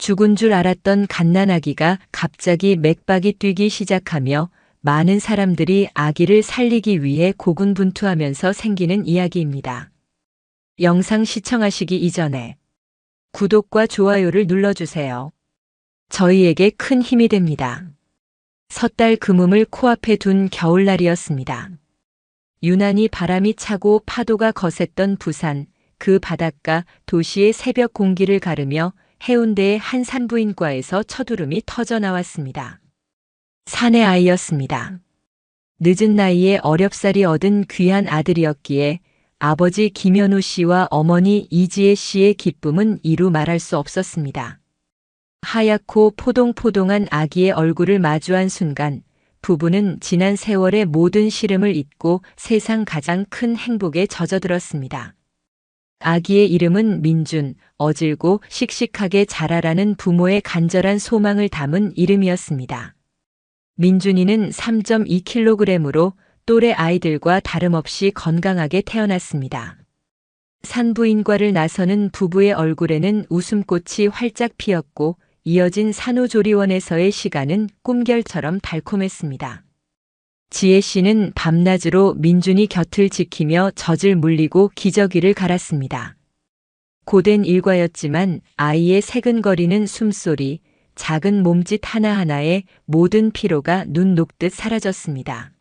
죽은 줄 알았던 갓난아기가 갑자기 맥박이 뛰기 시작하며 많은 사람들이 아기를 살리기 위해 고군분투하면서 생기는 이야기입니다. 영상 시청하시기 이전에 구독과 좋아요를 눌러주세요. 저희에게 큰 힘이 됩니다. 섣달 금음을 코앞에 둔 겨울날이었습니다. 유난히 바람이 차고 파도가 거셌던 부산, 그 바닷가 도시의 새벽 공기를 가르며 해운대의 한 산부인과에서 첫울음이 터져 나왔습니다. 산의 아이였습니다. 늦은 나이에 어렵사리 얻은 귀한 아들이었기에 아버지 김현우 씨와 어머니 이지혜 씨의 기쁨은 이루 말할 수 없었습니다. 하얗고 포동포동한 아기의 얼굴을 마주한 순간 부부는 지난 세월의 모든 시름을 잊고 세상 가장 큰 행복에 젖어들었습니다. 아기의 이름은 민준, 어질고 씩씩하게 자라라는 부모의 간절한 소망을 담은 이름이었습니다. 민준이는 3.2kg으로 또래 아이들과 다름없이 건강하게 태어났습니다. 산부인과를 나서는 부부의 얼굴에는 웃음꽃이 활짝 피었고 이어진 산후조리원에서의 시간은 꿈결처럼 달콤했습니다. 지혜 씨는 밤낮으로 민준이 곁을 지키며 젖을 물리고 기저귀를 갈았습니다. 고된 일과였지만 아이의 새근거리는 숨소리, 작은 몸짓 하나하나에 모든 피로가 눈 녹듯 사라졌습니다.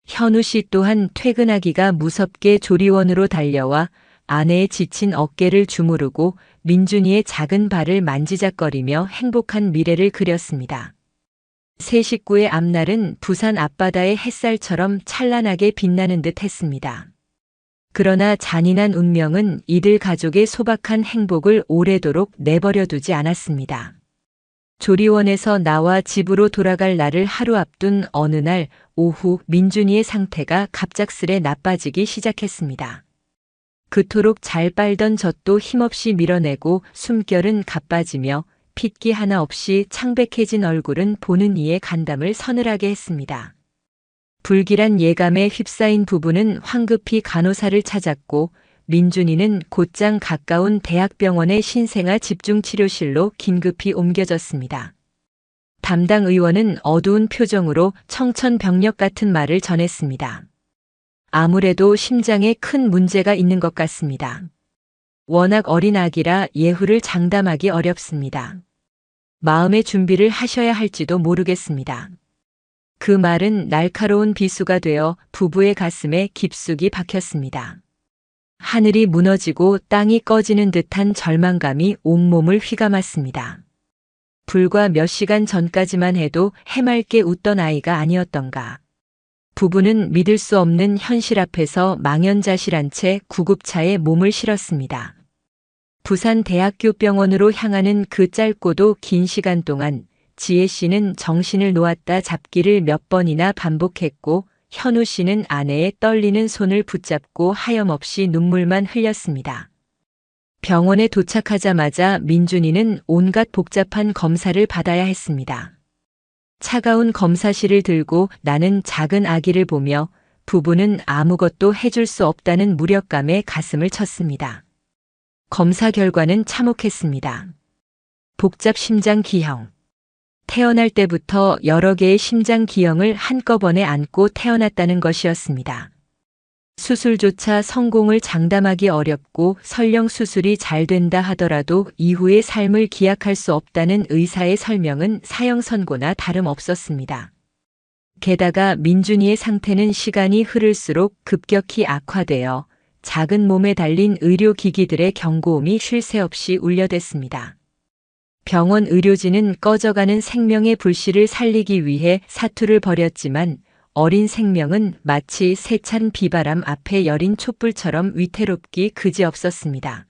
현우 씨 또한 퇴근하기가 무섭게 조리원으로 달려와 아내의 지친 어깨를 주무르고 민준이의 작은 발을 만지작거리며 행복한 미래를 그렸습니다. 세 식구의 앞날은 부산 앞바다의 햇살처럼 찬란하게 빛나는 듯 했습니다. 그러나 잔인한 운명은 이들 가족의 소박한 행복을 오래도록 내버려 두지 않았습니다. 조리원에서 나와 집으로 돌아갈 날을 하루 앞둔 어느 날 오후 민준이의 상태가 갑작스레 나빠지기 시작했습니다. 그토록 잘 빨던 젖도 힘없이 밀어내고 숨결은 가빠지며 핏기 하나 없이 창백해진 얼굴은 보는 이의 간담을 서늘하게 했습니다. 불길한 예감에 휩싸인 부부는 황급히 간호사를 찾았고 민준이는 곧장 가까운 대학병원의 신생아 집중치료실로 긴급히 옮겨졌습니다. 담당 의원은 어두운 표정으로 청천벽력 같은 말을 전했습니다. 아무래도 심장에 큰 문제가 있는 것 같습니다. 워낙 어린 아기라 예후를 장담하기 어렵습니다. 마음의 준비를 하셔야 할지도 모르겠습니다. 그 말은 날카로운 비수가 되어 부부의 가슴에 깊숙이 박혔습니다. 하늘이 무너지고 땅이 꺼지는 듯한 절망감이 온몸을 휘감았습니다. 불과 몇 시간 전까지만 해도 해맑게 웃던 아이가 아니었던가. 부부는 믿을 수 없는 현실 앞에서 망연자실한 채 구급차에 몸을 실었습니다. 부산대학교 병원으로 향하는 그 짧고도 긴 시간 동안 지혜 씨는 정신을 놓았다 잡기를 몇 번이나 반복했고 현우 씨는 아내의 떨리는 손을 붙잡고 하염없이 눈물만 흘렸습니다. 병원에 도착하자마자 민준이는 온갖 복잡한 검사를 받아야 했습니다. 차가운 검사실을 들고 나는 작은 아기를 보며 부부는 아무것도 해줄 수 없다는 무력감에 가슴을 쳤습니다. 검사 결과는 참혹했습니다. 복잡 심장 기형. 태어날 때부터 여러 개의 심장 기형을 한꺼번에 안고 태어났다는 것이었습니다. 수술조차 성공을 장담하기 어렵고 설령 수술이 잘 된다 하더라도 이후의 삶을 기약할 수 없다는 의사의 설명은 사형 선고나 다름없었습니다. 게다가 민준이의 상태는 시간이 흐를수록 급격히 악화되어 작은 몸에 달린 의료기기들의 경고음이 쉴 새 없이 울려댔습니다. 병원 의료진은 꺼져가는 생명의 불씨를 살리기 위해 사투를 벌였지만 어린 생명은 마치 세찬 비바람 앞에 여린 촛불처럼 위태롭기 그지없었습니다.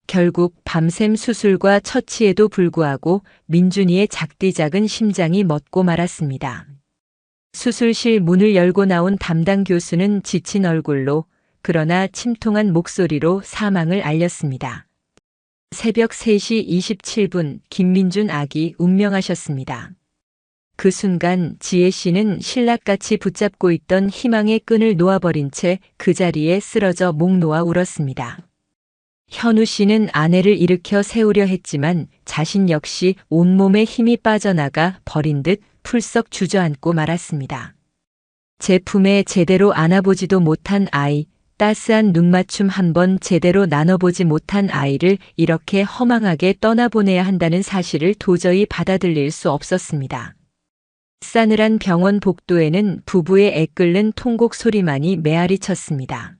결국 밤샘 수술과 처치에도 불구하고 민준이의 작디작은 심장이 멎고 말았습니다. 수술실 문을 열고 나온 담당 교수는 지친 얼굴로 그러나 침통한 목소리로 사망을 알렸습니다. 새벽 3시 27분 김민준 아기 운명하셨습니다. 그 순간 지혜 씨는 신락같이 붙잡고 있던 희망의 끈을 놓아버린 채 그 자리에 쓰러져 목 놓아 울었습니다. 현우 씨는 아내를 일으켜 세우려 했지만 자신 역시 온몸에 힘이 빠져나가 버린 듯 풀썩 주저앉고 말았습니다. 제 품에 제대로 안아보지도 못한 아이, 따스한 눈맞춤 한번 제대로 나눠보지 못한 아이를 이렇게 허망하게 떠나보내야 한다는 사실을 도저히 받아들일 수 없었습니다. 싸늘한 병원 복도에는 부부의 애끓는 통곡 소리만이 메아리 쳤습니다.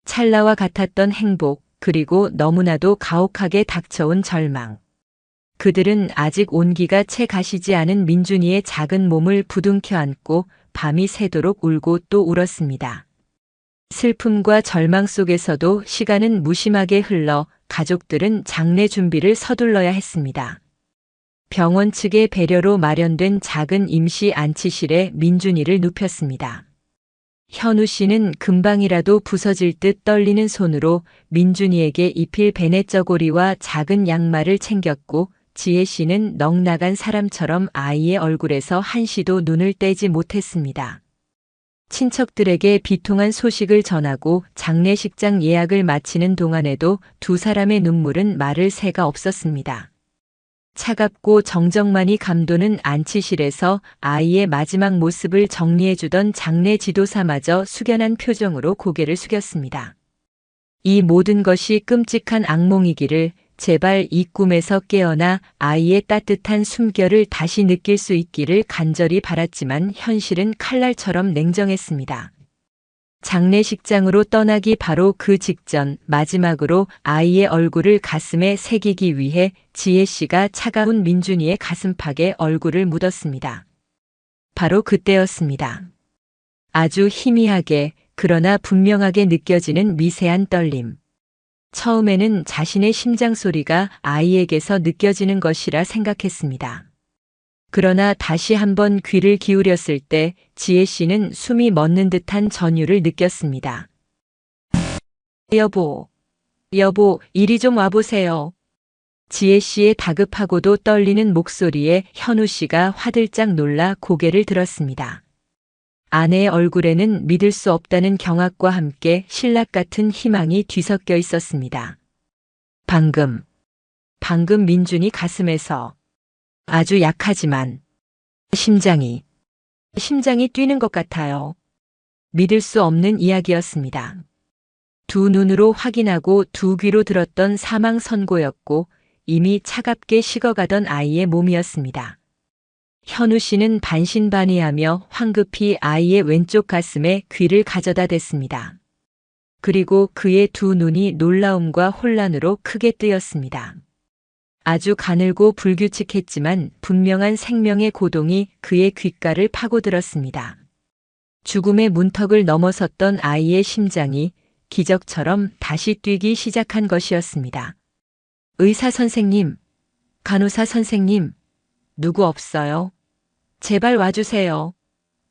찰나와 같았던 행복, 그리고 너무나도 가혹하게 닥쳐온 절망. 그들은 아직 온기가 채 가시지 않은 민준이의 작은 몸을 부둥켜 안고 밤이 새도록 울고 또 울었습니다. 슬픔과 절망 속에서도 시간은 무심하게 흘러 가족들은 장례 준비를 서둘러야 했습니다. 병원 측의 배려로 마련된 작은 임시 안치실에 민준이를 눕혔습니다. 현우 씨는 금방이라도 부서질 듯 떨리는 손으로 민준이에게 입힐 베네저고리와 작은 양말을 챙겼고, 지혜 씨는 넋나간 사람처럼 아이의 얼굴에서 한시도 눈을 떼지 못했습니다. 친척들에게 비통한 소식을 전하고 장례식장 예약을 마치는 동안에도 두 사람의 눈물은 마를 새가 없었습니다. 차갑고 정적만이 감도는 안치실에서 아이의 마지막 모습을 정리해주던 장례 지도사마저 숙연한 표정으로 고개를 숙였습니다. 이 모든 것이 끔찍한 악몽이기를, 제발 이 꿈에서 깨어나 아이의 따뜻한 숨결을 다시 느낄 수 있기를 간절히 바랐지만 현실은 칼날처럼 냉정했습니다. 장례식장으로 떠나기 바로 그 직전, 마지막으로 아이의 얼굴을 가슴에 새기기 위해 지혜 씨가 차가운 민준이의 가슴팍에 얼굴을 묻었습니다. 바로 그때였습니다. 아주 희미하게, 그러나 분명하게 느껴지는 미세한 떨림. 처음에는 자신의 심장 소리가 아이에게서 느껴지는 것이라 생각했습니다. 그러나 다시 한번 귀를 기울였을 때 지혜 씨는 숨이 멎는 듯한 전율을 느꼈습니다. 여보, 이리 좀 와보세요. 지혜 씨의 다급하고도 떨리는 목소리에 현우 씨가 화들짝 놀라 고개를 들었습니다. 아내의 얼굴에는 믿을 수 없다는 경악과 함께 신락 같은 희망이 뒤섞여 있었습니다. 방금 민준이 가슴에서 아주 약하지만 심장이 뛰는 것 같아요. 믿을 수 없는 이야기였습니다. 두 눈으로 확인하고 두 귀로 들었던 사망 선고였고 이미 차갑게 식어가던 아이의 몸이었습니다. 현우 씨는 반신반의하며 황급히 아이의 왼쪽 가슴에 귀를 가져다 댔습니다. 그리고 그의 두 눈이 놀라움과 혼란으로 크게 뜨였습니다. 아주 가늘고 불규칙했지만 분명한 생명의 고동이 그의 귓가를 파고들었습니다. 죽음의 문턱을 넘어섰던 아이의 심장이 기적처럼 다시 뛰기 시작한 것이었습니다. 의사 선생님, 간호사 선생님, 누구 없어요? 제발 와주세요.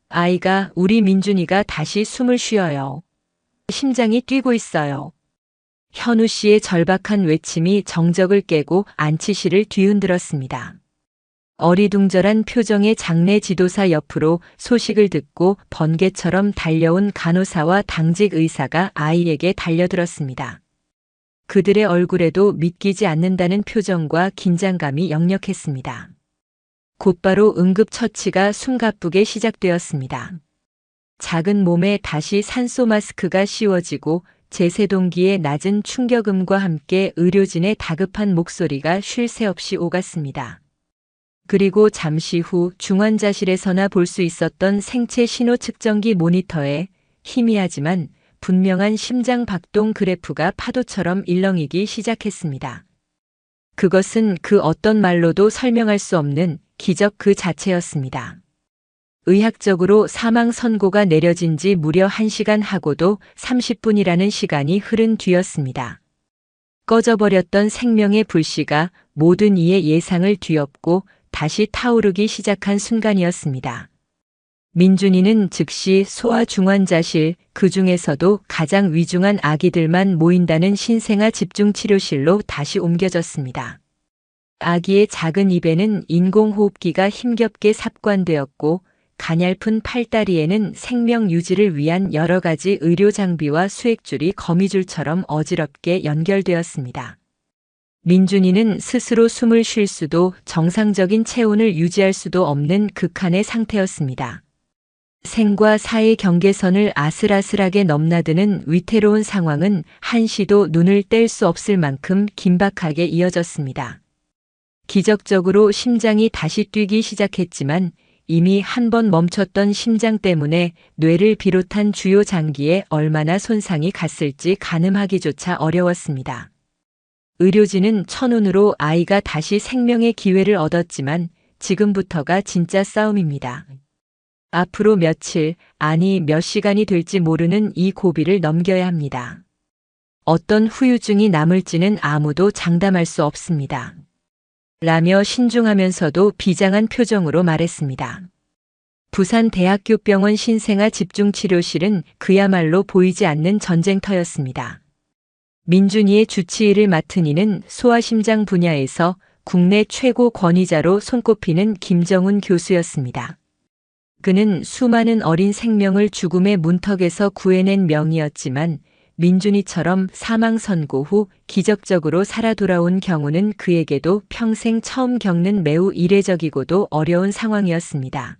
아이가, 우리 민준이가 다시 숨을 쉬어요. 심장이 뛰고 있어요. 현우 씨의 절박한 외침이 정적을 깨고 안치실을 뒤흔들었습니다. 어리둥절한 표정의 장례 지도사 옆으로 소식을 듣고 번개처럼 달려온 간호사와 당직 의사가 아이에게 달려들었습니다. 그들의 얼굴에도 믿기지 않는다는 표정과 긴장감이 역력했습니다. 곧바로 응급처치가 숨가쁘게 시작되었습니다. 작은 몸에 다시 산소 마스크가 씌워지고 제세동기의 낮은 충격음과 함께 의료진의 다급한 목소리가 쉴 새 없이 오갔습니다. 그리고 잠시 후 중환자실에서나 볼 수 있었던 생체 신호 측정기 모니터에 희미하지만 분명한 심장 박동 그래프가 파도처럼 일렁이기 시작했습니다. 그것은 그 어떤 말로도 설명할 수 없는 기적 그 자체였습니다. 의학적으로 사망 선고가 내려진 지 무려 1시간 하고도 30분이라는 시간이 흐른 뒤였습니다. 꺼져버렸던 생명의 불씨가 모든 이의 예상을 뒤엎고 다시 타오르기 시작한 순간이었습니다. 민준이는 즉시 소아중환자실, 그 중에서도 가장 위중한 아기들만 모인다는 신생아 집중치료실로 다시 옮겨졌습니다. 아기의 작은 입에는 인공호흡기가 힘겹게 삽관되었고 가냘픈 팔다리에는 생명 유지를 위한 여러 가지 의료 장비와 수액줄이 거미줄처럼 어지럽게 연결되었습니다. 민준이는 스스로 숨을 쉴 수도 정상적인 체온을 유지할 수도 없는 극한의 상태였습니다. 생과 사의 경계선을 아슬아슬하게 넘나드는 위태로운 상황은 한시도 눈을 뗄 수 없을 만큼 긴박하게 이어졌습니다. 기적적으로 심장이 다시 뛰기 시작했지만 이미 한 번 멈췄던 심장 때문에 뇌를 비롯한 주요 장기에 얼마나 손상이 갔을지 가늠하기조차 어려웠습니다. 의료진은 천운으로 아이가 다시 생명의 기회를 얻었지만 지금부터가 진짜 싸움입니다. 앞으로 며칠, 아니 몇 시간이 될지 모르는 이 고비를 넘겨야 합니다. 어떤 후유증이 남을지는 아무도 장담할 수 없습니다. 라며 신중하면서도 비장한 표정으로 말했습니다. 부산대학교병원 신생아 집중치료실은 그야말로 보이지 않는 전쟁터였습니다. 민준이의 주치의를 맡은 이는 소아심장 분야에서 국내 최고 권위자로 손꼽히는 김정훈 교수였습니다. 그는 수많은 어린 생명을 죽음의 문턱에서 구해낸 명이었지만 민준이처럼 사망 선고 후 기적적으로 살아 돌아온 경우는 그에게도 평생 처음 겪는 매우 이례적이고도 어려운 상황이었습니다.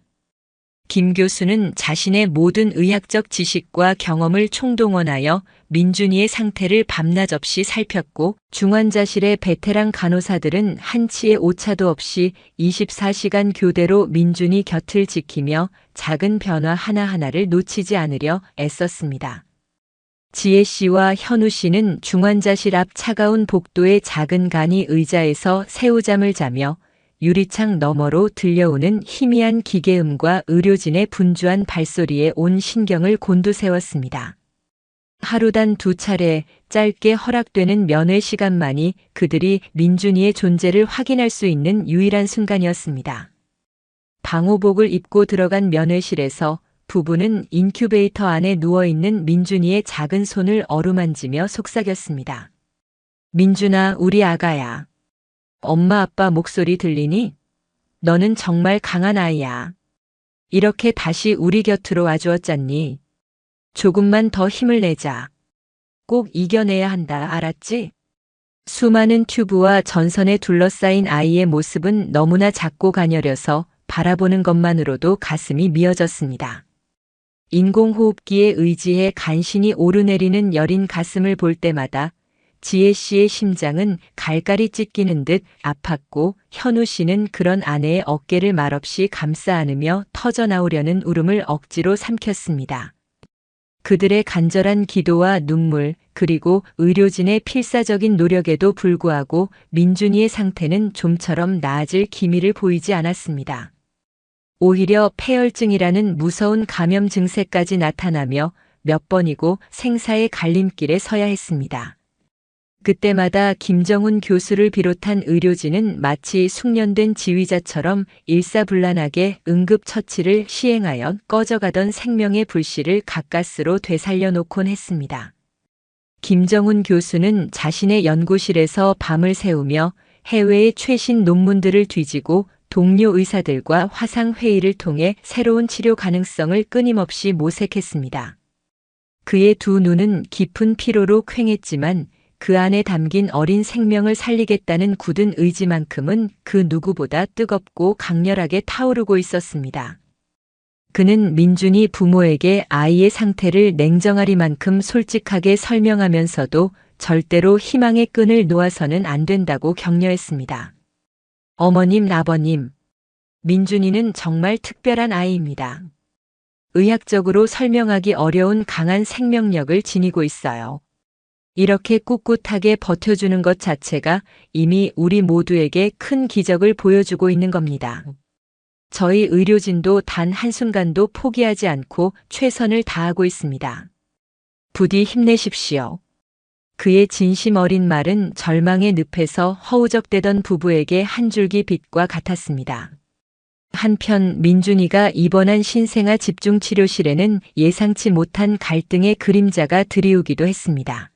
김 교수는 자신의 모든 의학적 지식과 경험을 총동원하여 민준이의 상태를 밤낮 없이 살폈고 중환자실의 베테랑 간호사들은 한치의 오차도 없이 24시간 교대로 민준이 곁을 지키며 작은 변화 하나하나를 놓치지 않으려 애썼습니다. 지혜 씨와 현우 씨는 중환자실 앞 차가운 복도의 작은 간이 의자에서 새우잠을 자며 유리창 너머로 들려오는 희미한 기계음과 의료진의 분주한 발소리에 온 신경을 곤두세웠습니다. 하루 단 2차례 짧게 허락되는 면회 시간만이 그들이 민준이의 존재를 확인할 수 있는 유일한 순간이었습니다. 방호복을 입고 들어간 면회실에서 부부는 인큐베이터 안에 누워있는 민준이의 작은 손을 어루만지며 속삭였습니다. 민준아, 우리 아가야. 엄마 아빠 목소리 들리니? 너는 정말 강한 아이야. 이렇게 다시 우리 곁으로 와주었잖니. 조금만 더 힘을 내자. 꼭 이겨내야 한다, 알았지? 수많은 튜브와 전선에 둘러싸인 아이의 모습은 너무나 작고 가녀려서 바라보는 것만으로도 가슴이 미어졌습니다. 인공호흡기에 의지해 간신히 오르내리는 여린 가슴을 볼 때마다 지혜 씨의 심장은 갈갈이 찢기는 듯 아팠고 현우 씨는 그런 아내의 어깨를 말없이 감싸 안으며 터져나오려는 울음을 억지로 삼켰습니다. 그들의 간절한 기도와 눈물 그리고 의료진의 필사적인 노력에도 불구하고 민준이의 상태는 좀처럼 나아질 기미를 보이지 않았습니다. 오히려 폐혈증이라는 무서운 감염 증세까지 나타나며 몇 번이고 생사의 갈림길에 서야 했습니다. 그때마다 김정훈 교수를 비롯한 의료진은 마치 숙련된 지휘자처럼 일사불란하게 응급처치를 시행하여 꺼져가던 생명의 불씨를 가까스로 되살려 놓곤 했습니다. 김정훈 교수는 자신의 연구실에서 밤을 새우며 해외의 최신 논문들을 뒤지고 동료 의사들과 화상회의를 통해 새로운 치료 가능성을 끊임없이 모색했습니다. 그의 두 눈은 깊은 피로로 퀭했지만 그 안에 담긴 어린 생명을 살리겠다는 굳은 의지만큼은 그 누구보다 뜨겁고 강렬하게 타오르고 있었습니다. 그는 민준이 부모에게 아이의 상태를 냉정하리만큼 솔직하게 설명하면서도 절대로 희망의 끈을 놓아서는 안 된다고 격려했습니다. 어머님, 아버님, 민준이는 정말 특별한 아이입니다. 의학적으로 설명하기 어려운 강한 생명력을 지니고 있어요. 이렇게 꿋꿋하게 버텨주는 것 자체가 이미 우리 모두에게 큰 기적을 보여주고 있는 겁니다. 저희 의료진도 단 한순간도 포기하지 않고 최선을 다하고 있습니다. 부디 힘내십시오. 그의 진심 어린 말은 절망의 늪에서 허우적대던 부부에게 한 줄기 빛과 같았습니다. 한편 민준이가 입원한 신생아 집중치료실에는 예상치 못한 갈등의 그림자가 드리우기도 했습니다.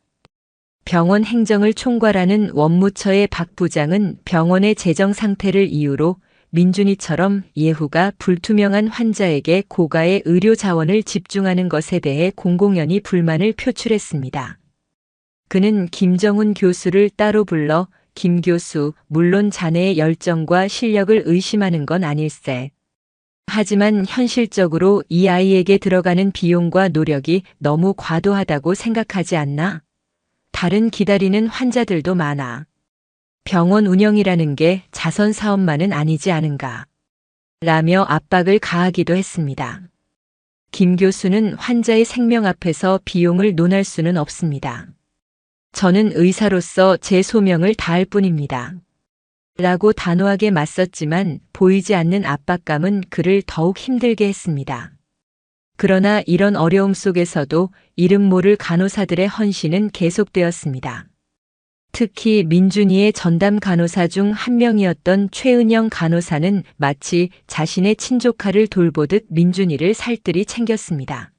병원 행정을 총괄하는 원무처의 박 부장은 병원의 재정 상태를 이유로 민준이처럼 예후가 불투명한 환자에게 고가의 의료 자원을 집중하는 것에 대해 공공연히 불만을 표출했습니다. 그는 김정훈 교수를 따로 불러 김 교수, 물론 자네의 열정과 실력을 의심하는 건 아닐세. 하지만 현실적으로 이 아이에게 들어가는 비용과 노력이 너무 과도하다고 생각하지 않나? 다른 기다리는 환자들도 많아. 병원 운영이라는 게 자선 사업만은 아니지 않은가? 라며 압박을 가하기도 했습니다. 김 교수는 환자의 생명 앞에서 비용을 논할 수는 없습니다. 저는 의사로서 제 소명을 다할 뿐입니다. 라고 단호하게 맞섰지만 보이지 않는 압박감은 그를 더욱 힘들게 했습니다. 그러나 이런 어려움 속에서도 이름 모를 간호사들의 헌신은 계속되었습니다. 특히 민준이의 전담 간호사 중 한 명이었던 최은영 간호사는 마치 자신의 친조카를 돌보듯 민준이를 살뜰히 챙겼습니다.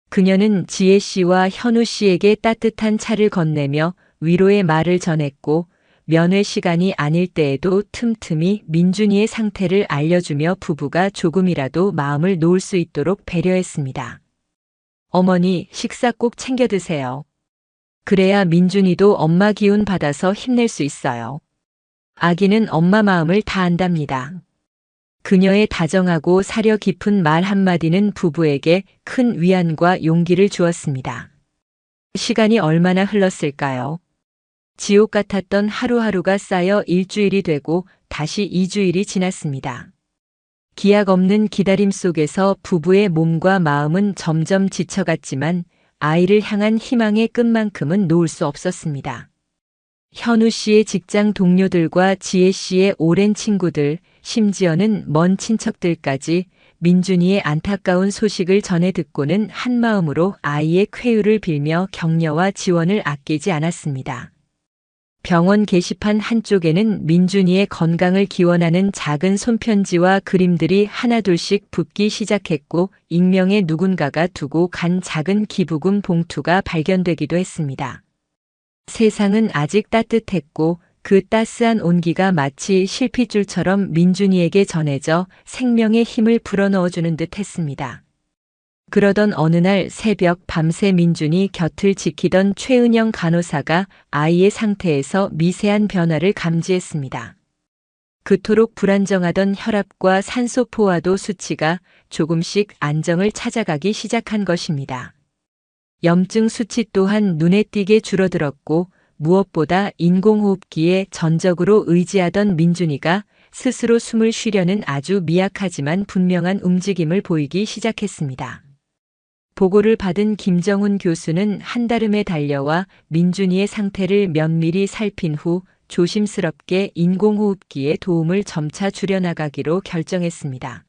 그녀는 지혜 씨와 현우 씨에게 따뜻한 차를 건네며 위로의 말을 전했고 면회 시간이 아닐 때에도 틈틈이 민준이의 상태를 알려주며 부부가 조금이라도 마음을 놓을 수 있도록 배려했습니다. 어머니, 식사 꼭 챙겨 드세요. 그래야 민준이도 엄마 기운 받아서 힘낼 수 있어요. 아기는 엄마 마음을 다 안답니다. 그녀의 다정하고 사려 깊은 말 한마디는 부부에게 큰 위안과 용기를 주었습니다. 시간이 얼마나 흘렀을까요? 지옥 같았던 하루하루가 쌓여 일주일이 되고 다시 2주일이 지났습니다. 기약 없는 기다림 속에서 부부의 몸과 마음은 점점 지쳐갔지만 아이를 향한 희망의 끈만큼은 놓을 수 없었습니다. 현우 씨의 직장 동료들과 지혜 씨의 오랜 친구들, 심지어는 먼 친척들까지 민준이의 안타까운 소식을 전해 듣고는 한마음으로 아이의 쾌유를 빌며 격려와 지원을 아끼지 않았습니다. 병원 게시판 한쪽에는 민준이의 건강을 기원하는 작은 손편지와 그림들이 하나둘씩 붙기 시작했고 익명의 누군가가 두고 간 작은 기부금 봉투가 발견되기도 했습니다. 세상은 아직 따뜻했고 그 따스한 온기가 마치 실핏줄처럼 민준이에게 전해져 생명의 힘을 불어넣어주는 듯 했습니다. 그러던 어느 날 새벽 밤새 민준이 곁을 지키던 최은영 간호사가 아이의 상태에서 미세한 변화를 감지했습니다. 그토록 불안정하던 혈압과 산소 포화도 수치가 조금씩 안정을 찾아가기 시작한 것입니다. 염증 수치 또한 눈에 띄게 줄어들었고 무엇보다 인공호흡기에 전적으로 의지하던 민준이가 스스로 숨을 쉬려는 아주 미약하지만 분명한 움직임을 보이기 시작했습니다. 보고를 받은 김정훈 교수는 한달음에 달려와 민준이의 상태를 면밀히 살핀 후 조심스럽게 인공호흡기에 도움을 점차 줄여나가기로 결정했습니다.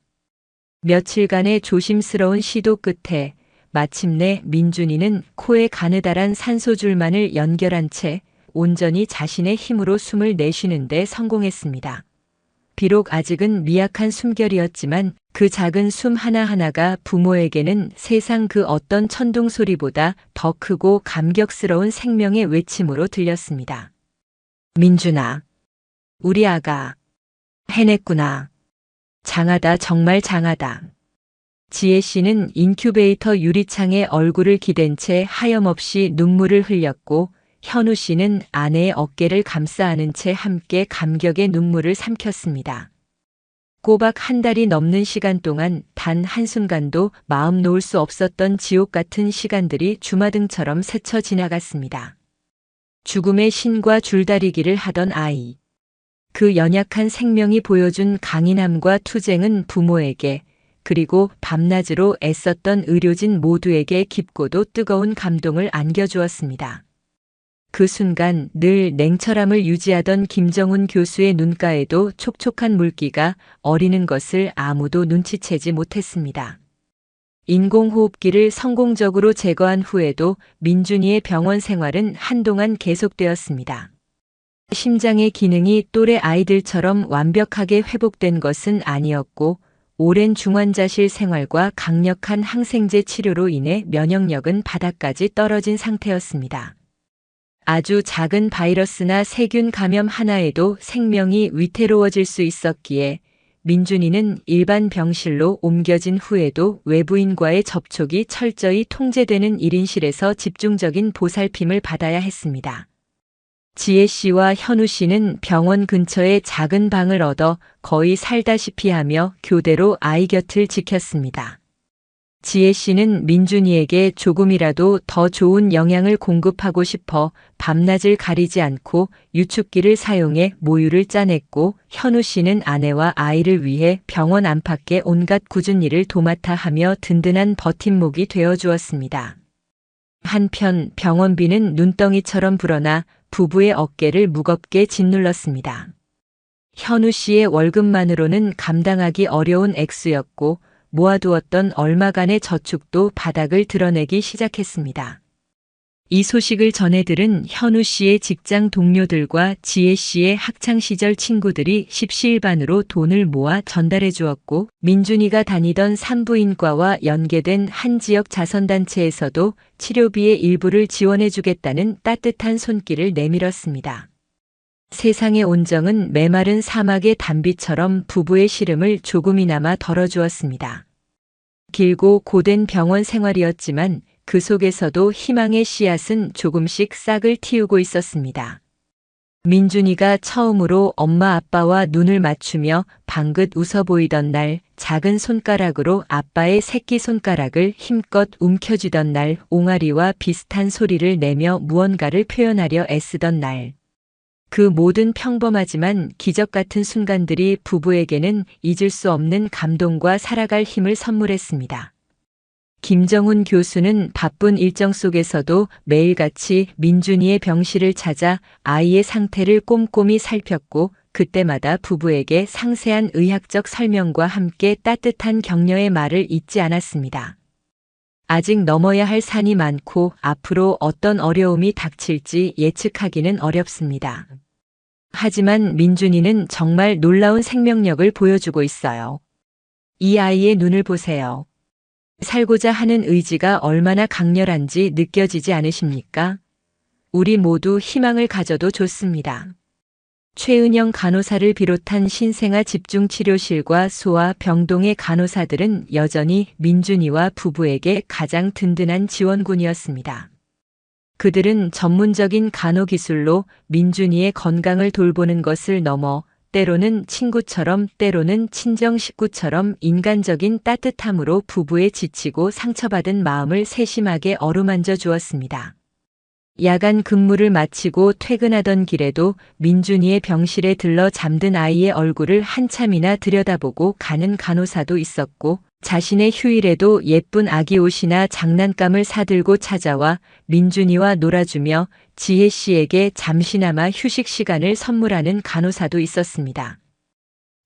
며칠간의 조심스러운 시도 끝에 마침내 민준이는 코에 가느다란 산소줄만을 연결한 채 온전히 자신의 힘으로 숨을 내쉬는 데 성공했습니다. 비록 아직은 미약한 숨결이었지만 그 작은 숨 하나하나가 부모에게는 세상 그 어떤 천둥 소리보다 더 크고 감격스러운 생명의 외침으로 들렸습니다. 민준아, 우리 아가 해냈구나. 장하다, 정말 장하다. 지혜 씨는 인큐베이터 유리창에 얼굴을 기댄 채 하염없이 눈물을 흘렸고 현우 씨는 아내의 어깨를 감싸 안은 채 함께 감격의 눈물을 삼켰습니다. 꼬박 한 달이 넘는 시간 동안 단 한순간도 마음 놓을 수 없었던 지옥 같은 시간들이 주마등처럼 스쳐 지나갔습니다. 죽음의 신과 줄다리기를 하던 아이. 그 연약한 생명이 보여준 강인함과 투쟁은 부모에게 그리고 밤낮으로 애썼던 의료진 모두에게 깊고도 뜨거운 감동을 안겨주었습니다. 그 순간 늘 냉철함을 유지하던 김정훈 교수의 눈가에도 촉촉한 물기가 어리는 것을 아무도 눈치채지 못했습니다. 인공호흡기를 성공적으로 제거한 후에도 민준이의 병원 생활은 한동안 계속되었습니다. 심장의 기능이 또래 아이들처럼 완벽하게 회복된 것은 아니었고 오랜 중환자실 생활과 강력한 항생제 치료로 인해 면역력은 바닥까지 떨어진 상태였습니다. 아주 작은 바이러스나 세균 감염 하나에도 생명이 위태로워질 수 있었기에 민준이는 일반 병실로 옮겨진 후에도 외부인과의 접촉이 철저히 통제되는 1인실에서 집중적인 보살핌을 받아야 했습니다. 지혜 씨와 현우 씨는 병원 근처에 작은 방을 얻어 거의 살다시피 하며 교대로 아이 곁을 지켰습니다. 지혜 씨는 민준이에게 조금이라도 더 좋은 영양을 공급하고 싶어 밤낮을 가리지 않고 유축기를 사용해 모유를 짜냈고, 현우 씨는 아내와 아이를 위해 병원 안팎의 온갖 굳은 일을 도맡아 하며 든든한 버팀목이 되어 주었습니다. 한편 병원비는 눈덩이처럼 불어나 부부의 어깨를 무겁게 짓눌렀습니다. 현우 씨의 월급만으로는 감당하기 어려운 액수였고, 모아두었던 얼마간의 저축도 바닥을 드러내기 시작했습니다. 이 소식을 전해 들은 현우 씨의 직장 동료들과 지혜 씨의 학창시절 친구들이 십시일반으로 돈을 모아 전달해 주었고, 민준이가 다니던 산부인과와 연계된 한 지역 자선단체에서도 치료비의 일부를 지원해 주겠다는 따뜻한 손길을 내밀었습니다. 세상의 온정은 메마른 사막의 단비처럼 부부의 시름을 조금이나마 덜어주었습니다. 길고 고된 병원 생활이었지만 그 속에서도 희망의 씨앗은 조금씩 싹을 틔우고 있었습니다. 민준이가 처음으로 엄마 아빠와 눈을 맞추며 방긋 웃어 보이던 날, 작은 손가락으로 아빠의 새끼손가락을 힘껏 움켜쥐던 날, 옹알이와 비슷한 소리를 내며 무언가를 표현하려 애쓰던 날. 그 모든 평범하지만 기적 같은 순간들이 부부에게는 잊을 수 없는 감동과 살아갈 힘을 선물했습니다. 김정훈 교수는 바쁜 일정 속에서도 매일같이 민준이의 병실을 찾아 아이의 상태를 꼼꼼히 살폈고, 그때마다 부부에게 상세한 의학적 설명과 함께 따뜻한 격려의 말을 잊지 않았습니다. 아직 넘어야 할 산이 많고 앞으로 어떤 어려움이 닥칠지 예측하기는 어렵습니다. 하지만 민준이는 정말 놀라운 생명력을 보여주고 있어요. 이 아이의 눈을 보세요. 살고자 하는 의지가 얼마나 강렬한지 느껴지지 않으십니까? 우리 모두 희망을 가져도 좋습니다. 최은영 간호사를 비롯한 신생아 집중치료실과 소아 병동의 간호사들은 여전히 민준이와 부부에게 가장 든든한 지원군이었습니다. 그들은 전문적인 간호기술로 민준이의 건강을 돌보는 것을 넘어 때로는 친구처럼, 때로는 친정 식구처럼 인간적인 따뜻함으로 부부의 지치고 상처받은 마음을 세심하게 어루만져 주었습니다. 야간 근무를 마치고 퇴근하던 길에도 민준이의 병실에 들러 잠든 아이의 얼굴을 한참이나 들여다보고 가는 간호사도 있었고, 자신의 휴일에도 예쁜 아기 옷이나 장난감을 사들고 찾아와 민준이와 놀아주며 지혜 씨에게 잠시나마 휴식 시간을 선물하는 간호사도 있었습니다.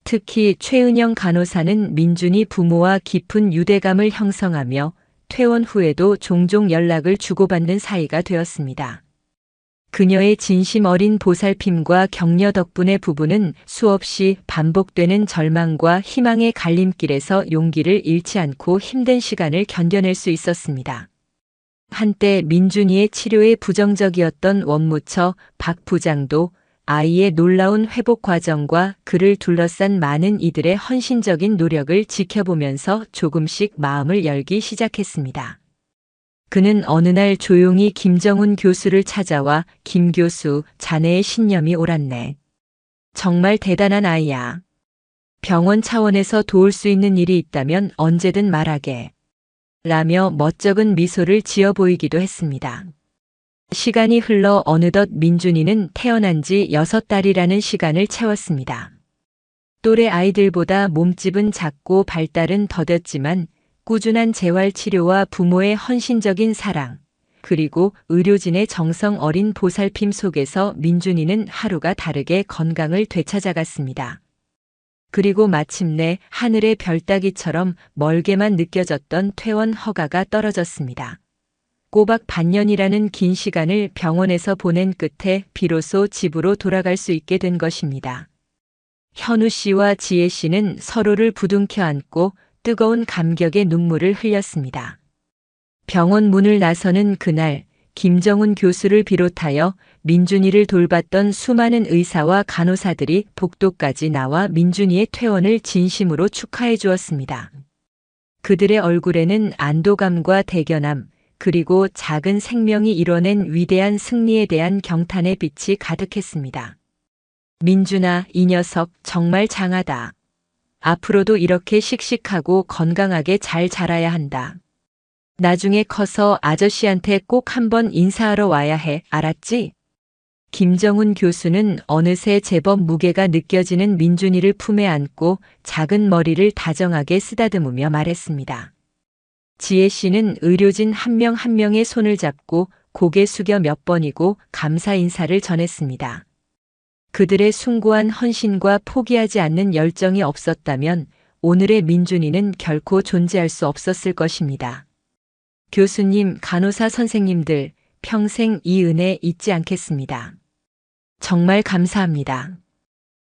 특히 최은영 간호사는 민준이 부모와 깊은 유대감을 형성하며 퇴원 후에도 종종 연락을 주고받는 사이가 되었습니다. 그녀의 진심 어린 보살핌과 격려 덕분에 부부는 수없이 반복되는 절망과 희망의 갈림길에서 용기를 잃지 않고 힘든 시간을 견뎌낼 수 있었습니다. 한때 민준이의 치료에 부정적이었던 원무처 박 부장도 아이의 놀라운 회복 과정과 그를 둘러싼 많은 이들의 헌신적인 노력을 지켜보면서 조금씩 마음을 열기 시작했습니다. 그는 어느 날 조용히 김정훈 교수를 찾아와 김 교수, 자네의 신념이 옳았네. 정말 대단한 아이야. 병원 차원에서 도울 수 있는 일이 있다면 언제든 말하게. 라며 멋쩍은 미소를 지어 보이기도 했습니다. 시간이 흘러 어느덧 민준이는 태어난 지 6달이라는 시간을 채웠습니다. 또래 아이들보다 몸집은 작고 발달은 더뎠지만 꾸준한 재활치료와 부모의 헌신적인 사랑, 그리고 의료진의 정성 어린 보살핌 속에서 민준이는 하루가 다르게 건강을 되찾아갔습니다. 그리고 마침내 하늘의 별따기처럼 멀게만 느껴졌던 퇴원 허가가 떨어졌습니다. 꼬박 반년이라는 긴 시간을 병원에서 보낸 끝에 비로소 집으로 돌아갈 수 있게 된 것입니다. 현우 씨와 지혜 씨는 서로를 부둥켜 안고 뜨거운 감격의 눈물을 흘렸습니다. 병원 문을 나서는 그날, 김정훈 교수를 비롯하여 민준이를 돌봤던 수많은 의사와 간호사들이 복도까지 나와 민준이의 퇴원을 진심으로 축하해 주었습니다. 그들의 얼굴에는 안도감과 대견함, 그리고 작은 생명이 이뤄낸 위대한 승리에 대한 경탄의 빛이 가득했습니다. 민준아, 이 녀석 정말 장하다. 앞으로도 이렇게 씩씩하고 건강하게 잘 자라야 한다. 나중에 커서 아저씨한테 꼭 한번 인사하러 와야 해, 알았지? 김정훈 교수는 어느새 제법 무게가 느껴지는 민준이를 품에 안고 작은 머리를 다정하게 쓰다듬으며 말했습니다. 지혜 씨는 의료진 한 명 한 명의 손을 잡고 고개 숙여 몇 번이고 감사 인사를 전했습니다. 그들의 숭고한 헌신과 포기하지 않는 열정이 없었다면 오늘의 민준이는 결코 존재할 수 없었을 것입니다. 교수님, 간호사 선생님들, 평생 이 은혜 잊지 않겠습니다. 정말 감사합니다.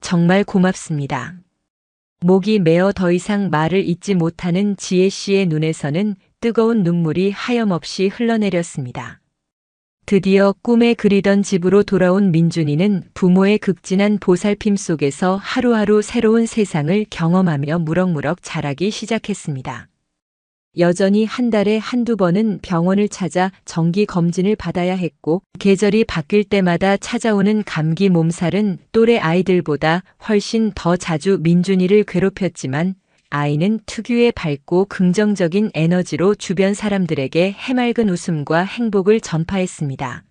정말 고맙습니다. 목이 메어 더 이상 말을 잇지 못하는 지혜 씨의 눈에서는 뜨거운 눈물이 하염없이 흘러내렸습니다. 드디어 꿈에 그리던 집으로 돌아온 민준이는 부모의 극진한 보살핌 속에서 하루하루 새로운 세상을 경험하며 무럭무럭 자라기 시작했습니다. 여전히 한 달에 한두 번은 병원을 찾아 정기 검진을 받아야 했고, 계절이 바뀔 때마다 찾아오는 감기 몸살은 또래 아이들보다 훨씬 더 자주 민준이를 괴롭혔지만, 아이는 특유의 밝고 긍정적인 에너지로 주변 사람들에게 해맑은 웃음과 행복을 전파했습니다.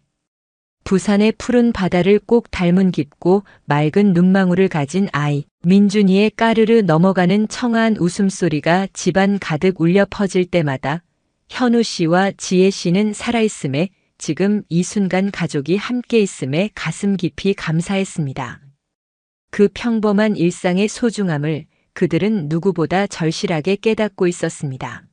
부산의 푸른 바다를 꼭 닮은 깊고 맑은 눈망울을 가진 아이, 민준이의 까르르 넘어가는 청아한 웃음소리가 집안 가득 울려 퍼질 때마다 현우 씨와 지혜 씨는 살아있음에, 지금 이 순간 가족이 함께 있음에 가슴 깊이 감사했습니다. 그 평범한 일상의 소중함을 그들은 누구보다 절실하게 깨닫고 있었습니다.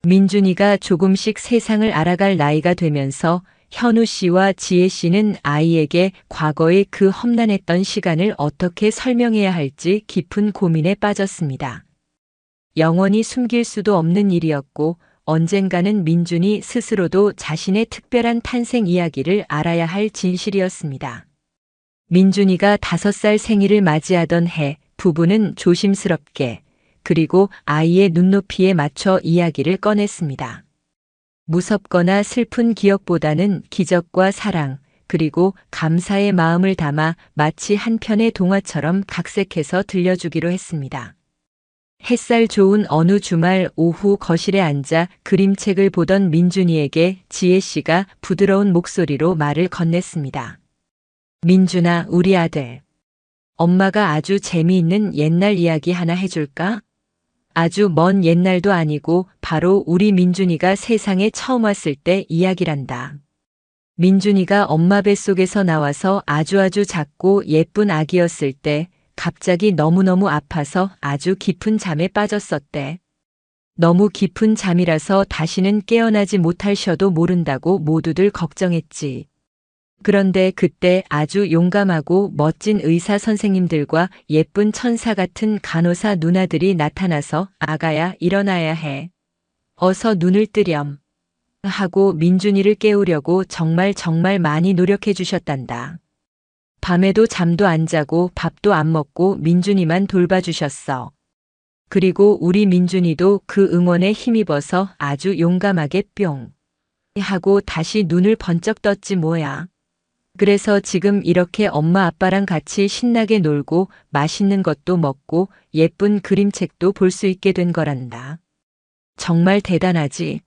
민준이가 조금씩 세상을 알아갈 나이가 되면서 현우 씨와 지혜 씨는 아이에게 과거의 그 험난했던 시간을 어떻게 설명해야 할지 깊은 고민에 빠졌습니다. 영원히 숨길 수도 없는 일이었고, 언젠가는 민준이 스스로도 자신의 특별한 탄생 이야기를 알아야 할 진실이었습니다. 민준이가 5살 생일을 맞이하던 해, 부부는 조심스럽게, 그리고 아이의 눈높이에 맞춰 이야기를 꺼냈습니다. 무섭거나 슬픈 기억보다는 기적과 사랑, 그리고 감사의 마음을 담아 마치 한 편의 동화처럼 각색해서 들려주기로 했습니다. 햇살 좋은 어느 주말 오후 거실에 앉아 그림책을 보던 민준이에게 지혜 씨가 부드러운 목소리로 말을 건넸습니다. 민준아, 우리 아들. 엄마가 아주 재미있는 옛날 이야기 하나 해줄까? 아주 먼 옛날도 아니고 바로 우리 민준이가 세상에 처음 왔을 때 이야기란다. 민준이가 엄마 뱃속에서 나와서 아주 작고 예쁜 아기였을 때 갑자기 너무너무 아파서 아주 깊은 잠에 빠졌었대. 너무 깊은 잠이라서 다시는 깨어나지 못할셔도 모른다고 모두들 걱정했지. 그런데 그때 아주 용감하고 멋진 의사 선생님들과 예쁜 천사 같은 간호사 누나들이 나타나서 아가야, 일어나야 해. 어서 눈을 뜨렴. 하고 민준이를 깨우려고 정말 많이 노력해 주셨단다. 밤에도 잠도 안 자고 밥도 안 먹고 민준이만 돌봐주셨어. 그리고 우리 민준이도 그 응원에 힘입어서 아주 용감하게 뿅 하고 다시 눈을 번쩍 떴지 뭐야. 그래서 지금 이렇게 엄마 아빠랑 같이 신나게 놀고 맛있는 것도 먹고 예쁜 그림책도 볼 수 있게 된 거란다. 정말 대단하지?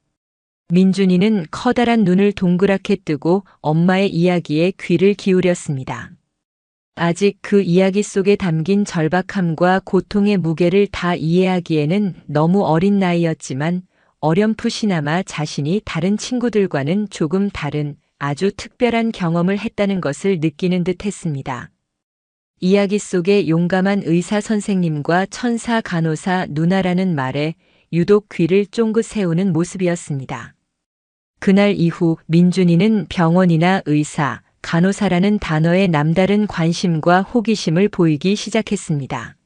민준이는 커다란 눈을 동그랗게 뜨고 엄마의 이야기에 귀를 기울였습니다. 아직 그 이야기 속에 담긴 절박함과 고통의 무게를 다 이해하기에는 너무 어린 나이였지만 어렴풋이나마 자신이 다른 친구들과는 조금 다른 아주 특별한 경험을 했다는 것을 느끼는 듯 했습니다. 이야기 속의 용감한 의사 선생님과 천사 간호사 누나라는 말에 유독 귀를 쫑긋 세우는 모습이었습니다. 그날 이후 민준이는 병원이나 의사, 간호사라는 단어에 남다른 관심과 호기심을 보이기 시작했습니다.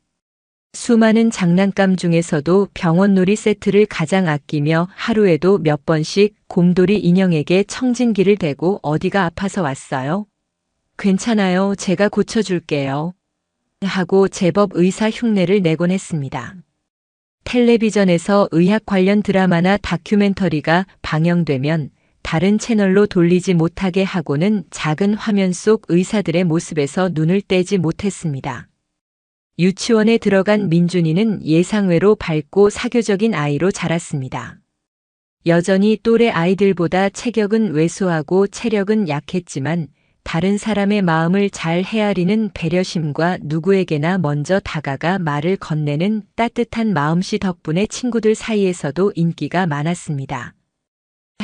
수많은 장난감 중에서도 병원놀이 세트를 가장 아끼며 하루에도 몇 번씩 곰돌이 인형에게 청진기를 대고 어디가 아파서 왔어요? 괜찮아요. 제가 고쳐줄게요. 하고 제법 의사 흉내를 내곤 했습니다. 텔레비전에서 의학 관련 드라마나 다큐멘터리가 방영되면 다른 채널로 돌리지 못하게 하고는 작은 화면 속 의사들의 모습에서 눈을 떼지 못했습니다. 유치원에 들어간 민준이는 예상외로 밝고 사교적인 아이로 자랐습니다. 여전히 또래 아이들보다 체격은 왜소하고 체력은 약했지만 다른 사람의 마음을 잘 헤아리는 배려심과 누구에게나 먼저 다가가 말을 건네는 따뜻한 마음씨 덕분에 친구들 사이에서도 인기가 많았습니다.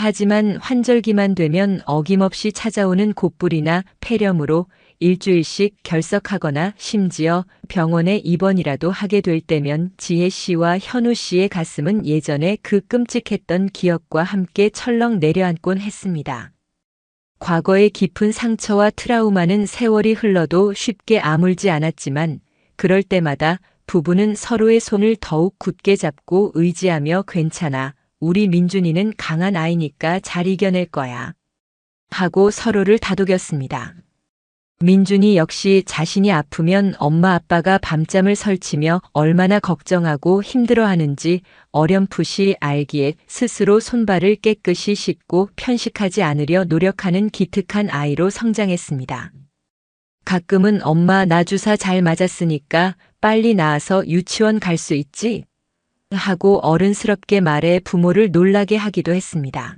하지만 환절기만 되면 어김없이 찾아오는 곧불이나 폐렴으로 일주일씩 결석하거나 심지어 병원에 입원이라도 하게 될 때면 지혜 씨와 현우 씨의 가슴은 예전에 그 끔찍했던 기억과 함께 철렁 내려앉곤 했습니다. 과거의 깊은 상처와 트라우마는 세월이 흘러도 쉽게 아물지 않았지만 그럴 때마다 부부는 서로의 손을 더욱 굳게 잡고 의지하며 괜찮아. 우리 민준이는 강한 아이니까 잘 이겨낼 거야. 하고 서로를 다독였습니다. 민준이 역시 자신이 아프면 엄마 아빠가 밤잠을 설치며 얼마나 걱정하고 힘들어하는지 어렴풋이 알기에 스스로 손발을 깨끗이 씻고 편식하지 않으려 노력하는 기특한 아이로 성장했습니다. 가끔은 엄마 나 주사 잘 맞았으니까 빨리 나아서 유치원 갈 수 있지? 하고 어른스럽게 말해 부모를 놀라게 하기도 했습니다.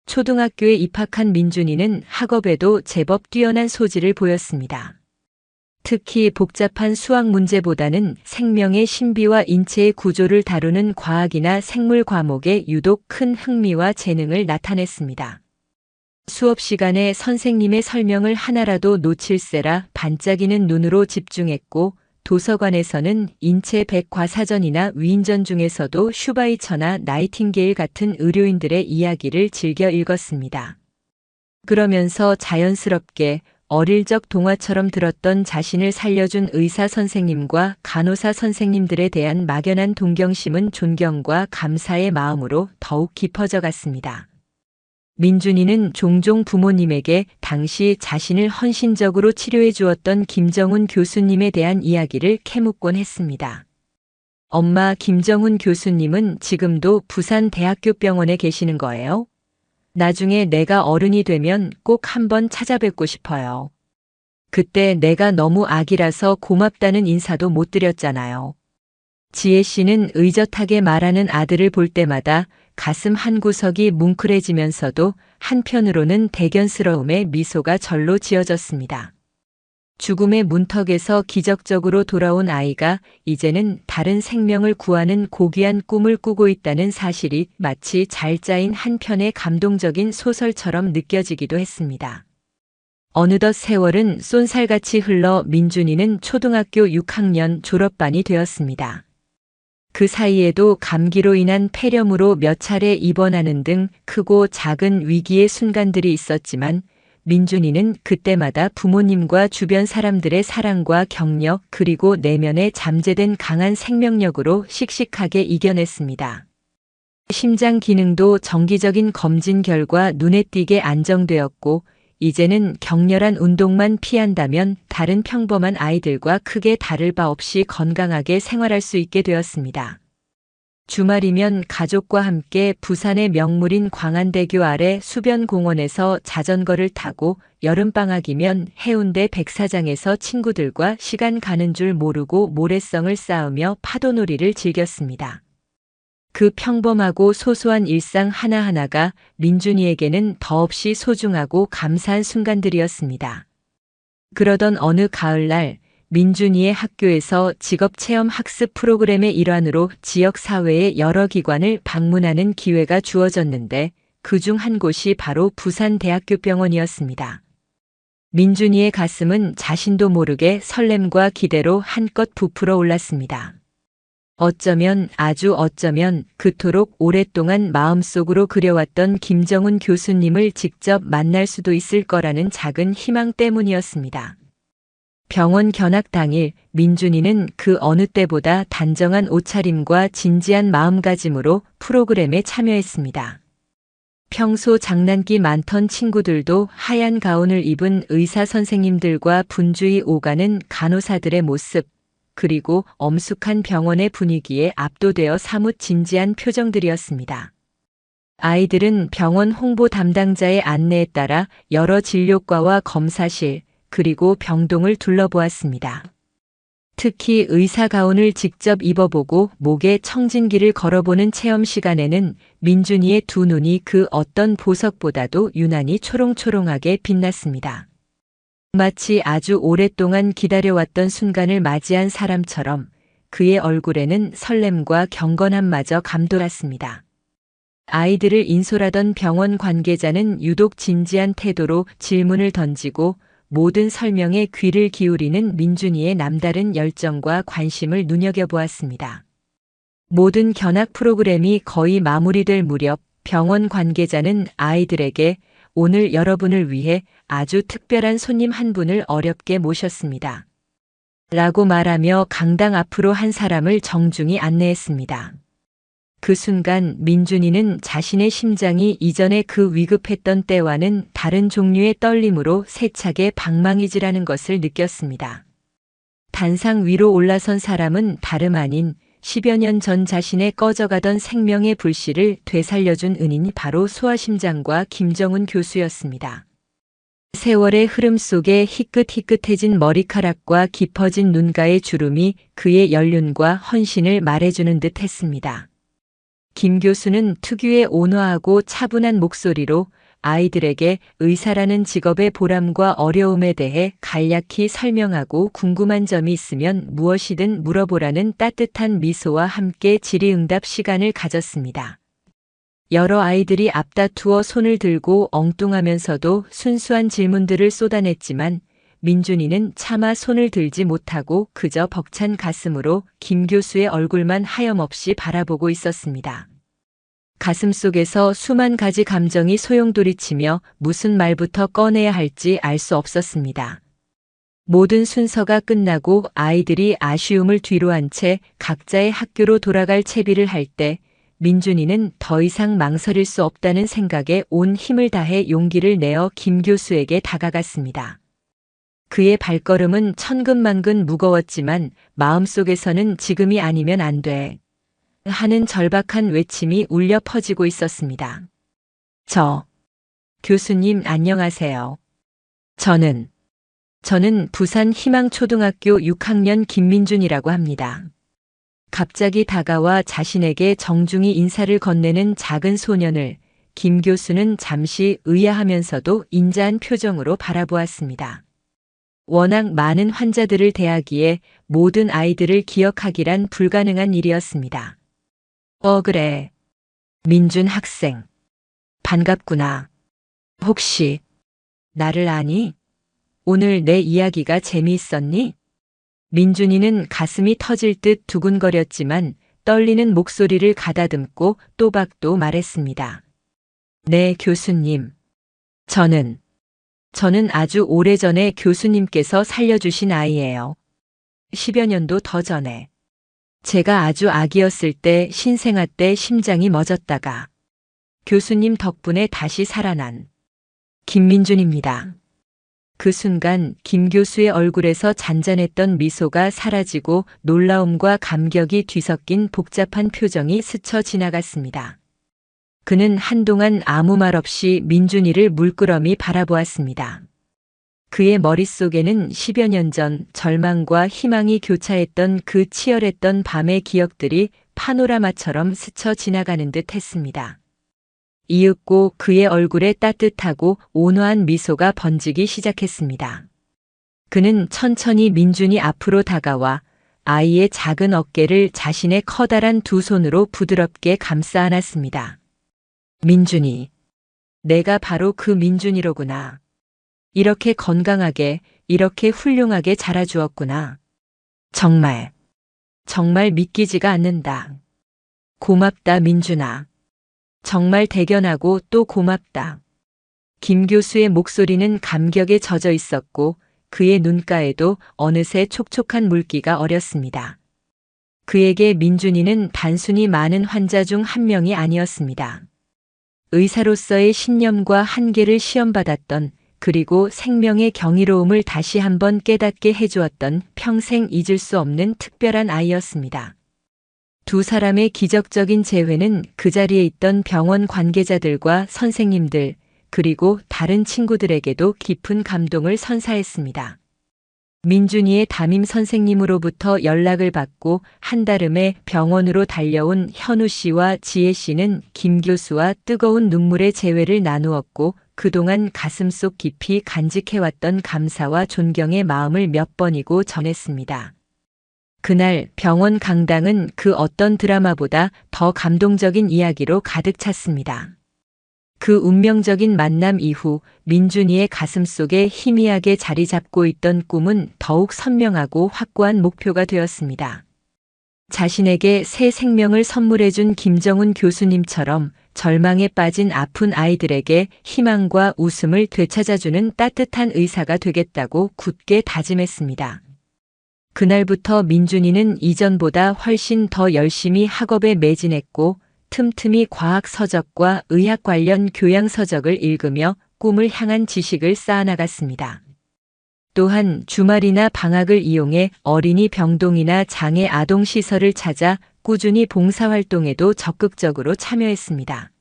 초등학교에 입학한 민준이는 학업에도 제법 뛰어난 소질을 보였습니다. 특히 복잡한 수학 문제보다는 생명의 신비와 인체의 구조를 다루는 과학이나 생물 과목에 유독 큰 흥미와 재능을 나타냈습니다. 수업 시간에 선생님의 설명을 하나라도 놓칠세라 반짝이는 눈으로 집중했고 도서관에서는 인체 백과사전이나 위인전 중에서도 슈바이처나 나이팅게일 같은 의료인들의 이야기를 즐겨 읽었습니다. 그러면서 자연스럽게 어릴 적 동화처럼 들었던 자신을 살려준 의사 선생님과 간호사 선생님들에 대한 막연한 동경심은 존경과 감사의 마음으로 더욱 깊어져 갔습니다. 민준이는 종종 부모님에게 당시 자신을 헌신적으로 치료해 주었던 김정훈 교수님에 대한 이야기를 캐묻곤 했습니다. 엄마, 김정훈 교수님은 지금도 부산대학교 병원에 계시는 거예요? 나중에 내가 어른이 되면 꼭 한번 찾아뵙고 싶어요. 그때 내가 너무 아기라서 고맙다는 인사도 못 드렸잖아요. 지혜 씨는 의젓하게 말하는 아들을 볼 때마다 가슴 한구석이 뭉클해지면서도 한편으로는 대견스러움에 미소가 절로 지어졌습니다. 죽음의 문턱에서 기적적으로 돌아온 아이가 이제는 다른 생명을 구하는 고귀한 꿈을 꾸고 있다는 사실이 마치 잘 짜인 한 편의 감동적인 소설처럼 느껴지기도 했습니다. 어느덧 세월은 쏜살같이 흘러 민준이는 초등학교 6학년 졸업반이 되었습니다. 그 사이에도 감기로 인한 폐렴으로 몇 차례 입원하는 등 크고 작은 위기의 순간들이 있었지만 민준이는 그때마다 부모님과 주변 사람들의 사랑과 격려 그리고 내면에 잠재된 강한 생명력으로 씩씩하게 이겨냈습니다. 심장 기능도 정기적인 검진 결과 눈에 띄게 안정되었고 이제는 격렬한 운동만 피한다면 다른 평범한 아이들과 크게 다를 바 없이 건강하게 생활할 수 있게 되었습니다. 주말이면 가족과 함께 부산의 명물인 광안대교 아래 수변공원에서 자전거를 타고 여름방학이면 해운대 백사장에서 친구들과 시간 가는 줄 모르고 모래성을 쌓으며 파도놀이를 즐겼습니다. 그 평범하고 소소한 일상 하나하나가 민준이에게는 더없이 소중하고 감사한 순간들이었습니다. 그러던 어느 가을날 민준이의 학교에서 직업체험 학습 프로그램의 일환으로 지역사회의 여러 기관을 방문하는 기회가 주어졌는데 그중 한 곳이 바로 부산대학교 병원이었습니다. 민준이의 가슴은 자신도 모르게 설렘과 기대로 한껏 부풀어 올랐습니다. 아주 어쩌면 그토록 오랫동안 마음속으로 그려왔던 김정훈 교수님을 직접 만날 수도 있을 거라는 작은 희망 때문이었습니다. 병원 견학 당일 민준이는 그 어느 때보다 단정한 옷차림과 진지한 마음가짐으로 프로그램에 참여했습니다. 평소 장난기 많던 친구들도 하얀 가운을 입은 의사 선생님들과 분주히 오가는 간호사들의 모습, 그리고 엄숙한 병원의 분위기에 압도되어 사뭇 진지한 표정들이었습니다. 아이들은 병원 홍보 담당자의 안내에 따라 여러 진료과와 검사실, 그리고 병동을 둘러보았습니다. 특히 의사 가운을 직접 입어보고 목에 청진기를 걸어보는 체험 시간에는 민준이의 두 눈이 그 어떤 보석보다도 유난히 초롱초롱하게 빛났습니다. 마치 아주 오랫동안 기다려왔던 순간을 맞이한 사람처럼 그의 얼굴에는 설렘과 경건함마저 감돌았습니다. 아이들을 인솔하던 병원 관계자는 유독 진지한 태도로 질문을 던지고 모든 설명에 귀를 기울이는 민준이의 남다른 열정과 관심을 눈여겨보았습니다. 모든 견학 프로그램이 거의 마무리될 무렵 병원 관계자는 아이들에게 오늘 여러분을 위해 아주 특별한 손님 한 분을 어렵게 모셨습니다. 라고 말하며 강당 앞으로 한 사람을 정중히 안내했습니다. 그 순간 민준이는 자신의 심장이 이전에 그 위급했던 때와는 다른 종류의 떨림으로 세차게 방망이질하는 것을 느꼈습니다. 단상 위로 올라선 사람은 다름 아닌 10여 년 전 자신의 꺼져가던 생명의 불씨를 되살려준 은인이 바로 소아심장과 김정은 교수였습니다. 세월의 흐름 속에 희끗희끗해진 머리카락과 깊어진 눈가의 주름이 그의 연륜과 헌신을 말해주는 듯 했습니다. 김 교수는 특유의 온화하고 차분한 목소리로 아이들에게 의사라는 직업의 보람과 어려움에 대해 간략히 설명하고 궁금한 점이 있으면 무엇이든 물어보라는 따뜻한 미소와 함께 질의응답 시간을 가졌습니다. 여러 아이들이 앞다투어 손을 들고 엉뚱하면서도 순수한 질문들을 쏟아냈지만 민준이는 차마 손을 들지 못하고 그저 벅찬 가슴으로 김 교수의 얼굴만 하염없이 바라보고 있었습니다. 가슴 속에서 수만 가지 감정이 소용돌이치며 무슨 말부터 꺼내야 할지 알 수 없었습니다. 모든 순서가 끝나고 아이들이 아쉬움을 뒤로한 채 각자의 학교로 돌아갈 채비를 할 때 민준이는 더 이상 망설일 수 없다는 생각에 온 힘을 다해 용기를 내어 김 교수에게 다가갔습니다. 그의 발걸음은 천근만근 무거웠지만 마음속에서는 지금이 아니면 안 돼 하는 절박한 외침이 울려 퍼지고 있었습니다. 교수님 안녕하세요. 저는 부산 희망초등학교 6학년 김민준이라고 합니다. 갑자기 다가와 자신에게 정중히 인사를 건네는 작은 소년을 김 교수는 잠시 의아하면서도 인자한 표정으로 바라보았습니다. 워낙 많은 환자들을 대하기에 모든 아이들을 기억하기란 불가능한 일이었습니다. 그래. 민준 학생. 반갑구나. 혹시 나를 아니? 오늘 내 이야기가 재미있었니? 민준이는 가슴이 터질 듯 두근거렸지만 떨리는 목소리를 가다듬고 또박또 말했습니다. 네, 교수님. 저는 아주 오래전에 교수님께서 살려주신 아이예요. 10여 년도 더 전에. 제가 아주 아기였을 때 신생아 때 심장이 멎었다가 교수님 덕분에 다시 살아난 김민준입니다. 그 순간 김 교수의 얼굴에서 잔잔했던 미소가 사라지고 놀라움과 감격이 뒤섞인 복잡한 표정이 스쳐 지나갔습니다. 그는 한동안 아무 말 없이 민준이를 물끄러미 바라보았습니다. 그의 머릿속에는 10여 년 전 절망과 희망이 교차했던 그 치열했던 밤의 기억들이 파노라마처럼 스쳐 지나가는 듯 했습니다. 이윽고 그의 얼굴에 따뜻하고 온화한 미소가 번지기 시작했습니다. 그는 천천히 민준이 앞으로 다가와 아이의 작은 어깨를 자신의 커다란 두 손으로 부드럽게 감싸 안았습니다. 민준이, 내가 바로 그 민준이로구나. 이렇게 건강하게, 이렇게 훌륭하게 자라주었구나. 정말 믿기지가 않는다. 고맙다, 민준아. 정말 대견하고 또 고맙다. 김 교수의 목소리는 감격에 젖어 있었고 그의 눈가에도 어느새 촉촉한 물기가 어렸습니다. 그에게 민준이는 단순히 많은 환자 중 한 명이 아니었습니다. 의사로서의 신념과 한계를 시험받았던, 그리고 생명의 경이로움을 다시 한번 깨닫게 해주었던 평생 잊을 수 없는 특별한 아이였습니다. 두 사람의 기적적인 재회는 그 자리에 있던 병원 관계자들과 선생님들, 그리고 다른 친구들에게도 깊은 감동을 선사했습니다. 민준이의 담임 선생님으로부터 연락을 받고 한달음에 병원으로 달려온 현우 씨와 지혜 씨는 김 교수와 뜨거운 눈물의 재회를 나누었고, 그동안 가슴속 깊이 간직해왔던 감사와 존경의 마음을 몇 번이고 전했습니다. 그날 병원 강당은 그 어떤 드라마보다 더 감동적인 이야기로 가득 찼습니다. 그 운명적인 만남 이후 민준이의 가슴속에 희미하게 자리 잡고 있던 꿈은 더욱 선명하고 확고한 목표가 되었습니다. 자신에게 새 생명을 선물해준 김정훈 교수님처럼 절망에 빠진 아픈 아이들에게 희망과 웃음을 되찾아주는 따뜻한 의사가 되겠다고 굳게 다짐했습니다. 그날부터 민준이는 이전보다 훨씬 더 열심히 학업에 매진했고, 틈틈이 과학 서적과 의학 관련 교양 서적을 읽으며 꿈을 향한 지식을 쌓아나갔습니다. 또한 주말이나 방학을 이용해 어린이 병동이나 장애 아동 시설을 찾아 꾸준히 봉사활동에도 적극적으로 참여했습니다.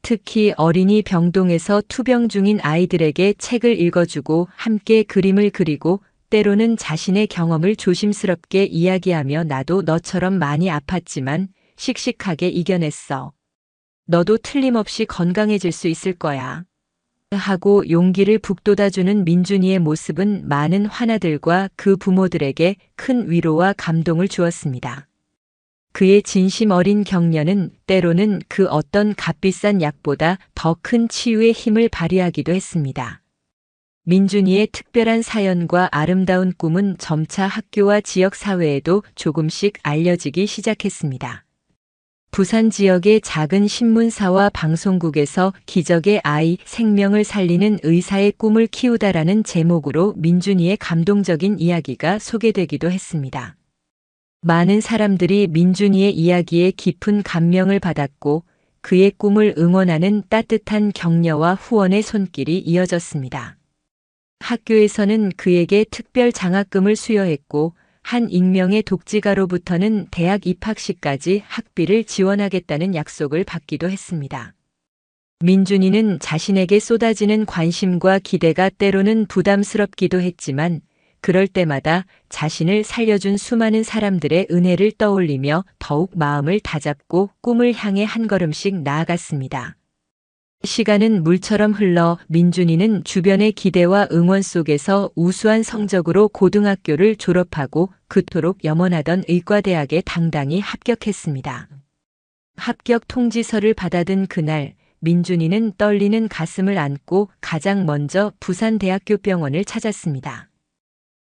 특히 어린이 병동에서 투병 중인 아이들에게 책을 읽어주고 함께 그림을 그리고, 때로는 자신의 경험을 조심스럽게 이야기하며 나도 너처럼 많이 아팠지만 씩씩하게 이겨냈어. 너도 틀림없이 건강해질 수 있을 거야. 하고 용기를 북돋아주는 민준이의 모습은 많은 환아들과 그 부모들에게 큰 위로와 감동을 주었습니다. 그의 진심 어린 격려는 때로는 그 어떤 값비싼 약보다 더 큰 치유의 힘을 발휘하기도 했습니다. 민준이의 특별한 사연과 아름다운 꿈은 점차 학교와 지역 사회에도 조금씩 알려지기 시작했습니다. 부산 지역의 작은 신문사와 방송국에서 기적의 아이, 생명을 살리는 의사의 꿈을 키우다라는 제목으로 민준이의 감동적인 이야기가 소개되기도 했습니다. 많은 사람들이 민준이의 이야기에 깊은 감명을 받았고, 그의 꿈을 응원하는 따뜻한 격려와 후원의 손길이 이어졌습니다. 학교에서는 그에게 특별 장학금을 수여했고, 한 익명의 독지가로부터는 대학 입학시까지 학비를 지원하겠다는 약속을 받기도 했습니다. 민준이는 자신에게 쏟아지는 관심과 기대가 때로는 부담스럽기도 했지만, 그럴 때마다 자신을 살려준 수많은 사람들의 은혜를 떠올리며 더욱 마음을 다잡고 꿈을 향해 한 걸음씩 나아갔습니다. 시간은 물처럼 흘러 민준이는 주변의 기대와 응원 속에서 우수한 성적으로 고등학교를 졸업하고 그토록 염원하던 의과대학에 당당히 합격했습니다. 합격 통지서를 받아든 그날, 민준이는 떨리는 가슴을 안고 가장 먼저 부산대학교 병원을 찾았습니다.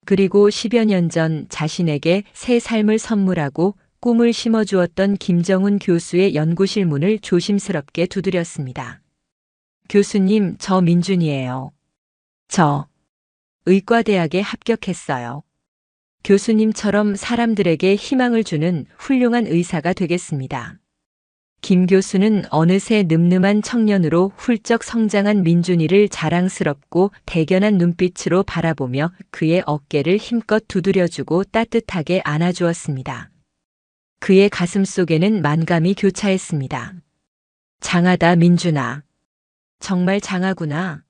그리고 10여 년 전 자신에게 새 삶을 선물하고 꿈을 심어주었던 김정훈 교수의 연구실 문을 조심스럽게 두드렸습니다. 교수님, 저 민준이에요. 저 의과대학에 합격했어요. 교수님처럼 사람들에게 희망을 주는 훌륭한 의사가 되겠습니다. 김 교수는 어느새 늠름한 청년으로 훌쩍 성장한 민준이를 자랑스럽고 대견한 눈빛으로 바라보며 그의 어깨를 힘껏 두드려주고 따뜻하게 안아주었습니다. 그의 가슴 속에는 만감이 교차했습니다. 장하다, 민준아. 정말 장하구나.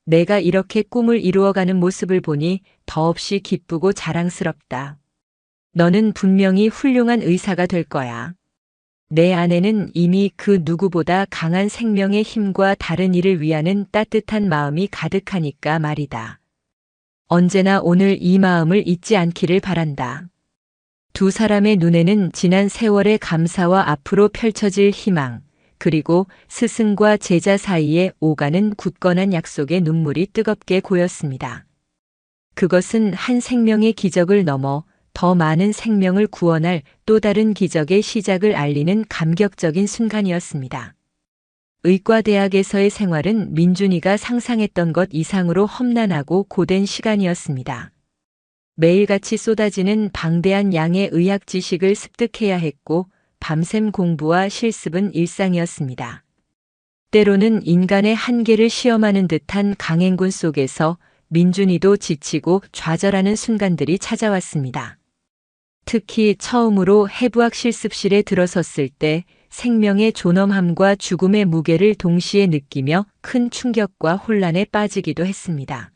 내가 이렇게 꿈을 이루어가는 모습을 보니 더없이 기쁘고 자랑스럽다. 너는 분명히 훌륭한 의사가 될 거야. 내 안에는 이미 그 누구보다 강한 생명의 힘과 다른 일을 위하는 따뜻한 마음이 가득하니까 말이다. 언제나 오늘 이 마음을 잊지 않기를 바란다. 두 사람의 눈에는 지난 세월의 감사와 앞으로 펼쳐질 희망, 그리고 스승과 제자 사이에 오가는 굳건한 약속의 눈물이 뜨겁게 고였습니다. 그것은 한 생명의 기적을 넘어 더 많은 생명을 구원할 또 다른 기적의 시작을 알리는 감격적인 순간이었습니다. 의과대학에서의 생활은 민준이가 상상했던 것 이상으로 험난하고 고된 시간이었습니다. 매일같이 쏟아지는 방대한 양의 의학 지식을 습득해야 했고 밤샘 공부와 실습은 일상이었습니다. 때로는 인간의 한계를 시험하는 듯한 강행군 속에서 민준이도 지치고 좌절하는 순간들이 찾아왔습니다. 특히 처음으로 해부학 실습실에 들어섰을 때 생명의 존엄함과 죽음의 무게를 동시에 느끼며 큰 충격과 혼란에 빠지기도 했습니다.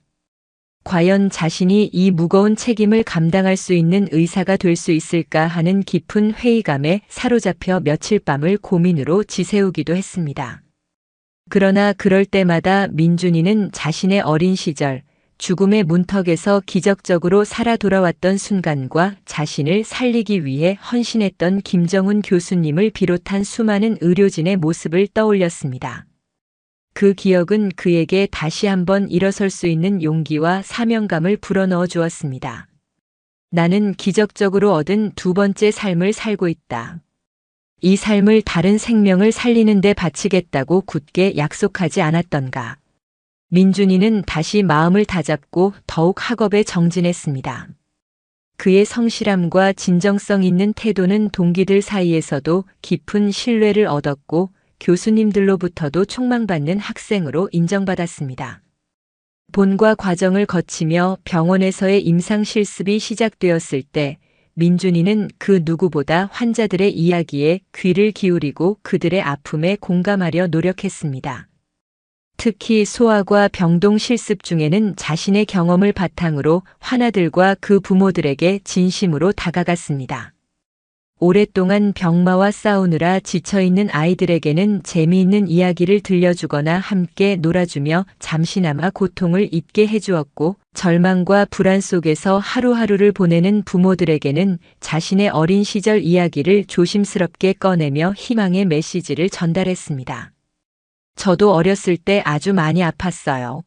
과연 자신이 이 무거운 책임을 감당할 수 있는 의사가 될 수 있을까 하는 깊은 회의감에 사로잡혀 며칠 밤을 고민으로 지새우기도 했습니다. 그러나 그럴 때마다 민준이는 자신의 어린 시절, 죽음의 문턱에서 기적적으로 살아 돌아왔던 순간과 자신을 살리기 위해 헌신했던 김정훈 교수님을 비롯한 수많은 의료진의 모습을 떠올렸습니다. 그 기억은 그에게 다시 한번 일어설 수 있는 용기와 사명감을 불어넣어 주었습니다. 나는 기적적으로 얻은 두 번째 삶을 살고 있다. 이 삶을 다른 생명을 살리는 데 바치겠다고 굳게 약속하지 않았던가. 민준이는 다시 마음을 다잡고 더욱 학업에 정진했습니다. 그의 성실함과 진정성 있는 태도는 동기들 사이에서도 깊은 신뢰를 얻었고 교수님들로부터도 촉망받는 학생으로 인정받았습니다. 본과 과정을 거치며 병원에서의 임상 실습이 시작되었을 때 민준이는 그 누구보다 환자들의 이야기에 귀를 기울이고 그들의 아픔에 공감하려 노력했습니다. 특히 소아과 병동 실습 중에는 자신의 경험을 바탕으로 환아들과 그 부모들에게 진심으로 다가갔습니다. 오랫동안 병마와 싸우느라 지쳐있는 아이들에게는 재미있는 이야기를 들려주거나 함께 놀아주며 잠시나마 고통을 잊게 해주었고, 절망과 불안 속에서 하루하루를 보내는 부모들에게는 자신의 어린 시절 이야기를 조심스럽게 꺼내며 희망의 메시지를 전달했습니다. 저도 어렸을 때 아주 많이 아팠어요.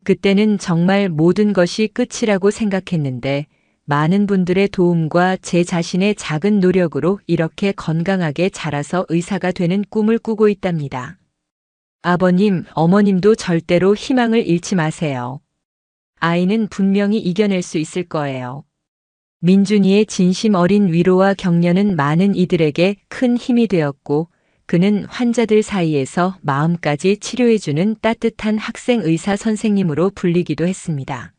그때는 정말 모든 것이 끝이라고 생각했는데 많은 분들의 도움과 제 자신의 작은 노력으로 이렇게 건강하게 자라서 의사가 되는 꿈을 꾸고 있답니다. 아버님, 어머님도 절대로 희망을 잃지 마세요. 아이는 분명히 이겨낼 수 있을 거예요. 민준이의 진심 어린 위로와 격려는 많은 이들에게 큰 힘이 되었고 그는 환자들 사이에서 마음까지 치료해주는 따뜻한 학생 의사 선생님으로 불리기도 했습니다.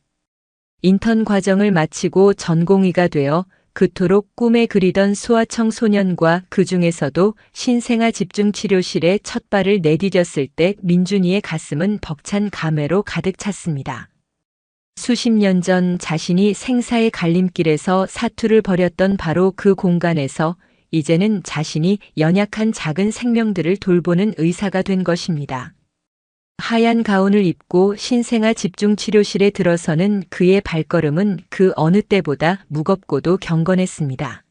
인턴 과정을 마치고 전공의가 되어 그토록 꿈에 그리던 소아청소년과 그 중에서도 신생아 집중치료실에 첫 발을 내디뎠을 때 민준이의 가슴은 벅찬 감회로 가득 찼습니다. 수십 년 전 자신이 생사의 갈림길에서 사투를 벌였던 바로 그 공간에서 이제는 자신이 연약한 작은 생명들을 돌보는 의사가 된 것입니다. 하얀 가운을 입고 신생아 집중치료실에 들어서는 그의 발걸음은 그 어느 때보다 무겁고도 경건했습니다.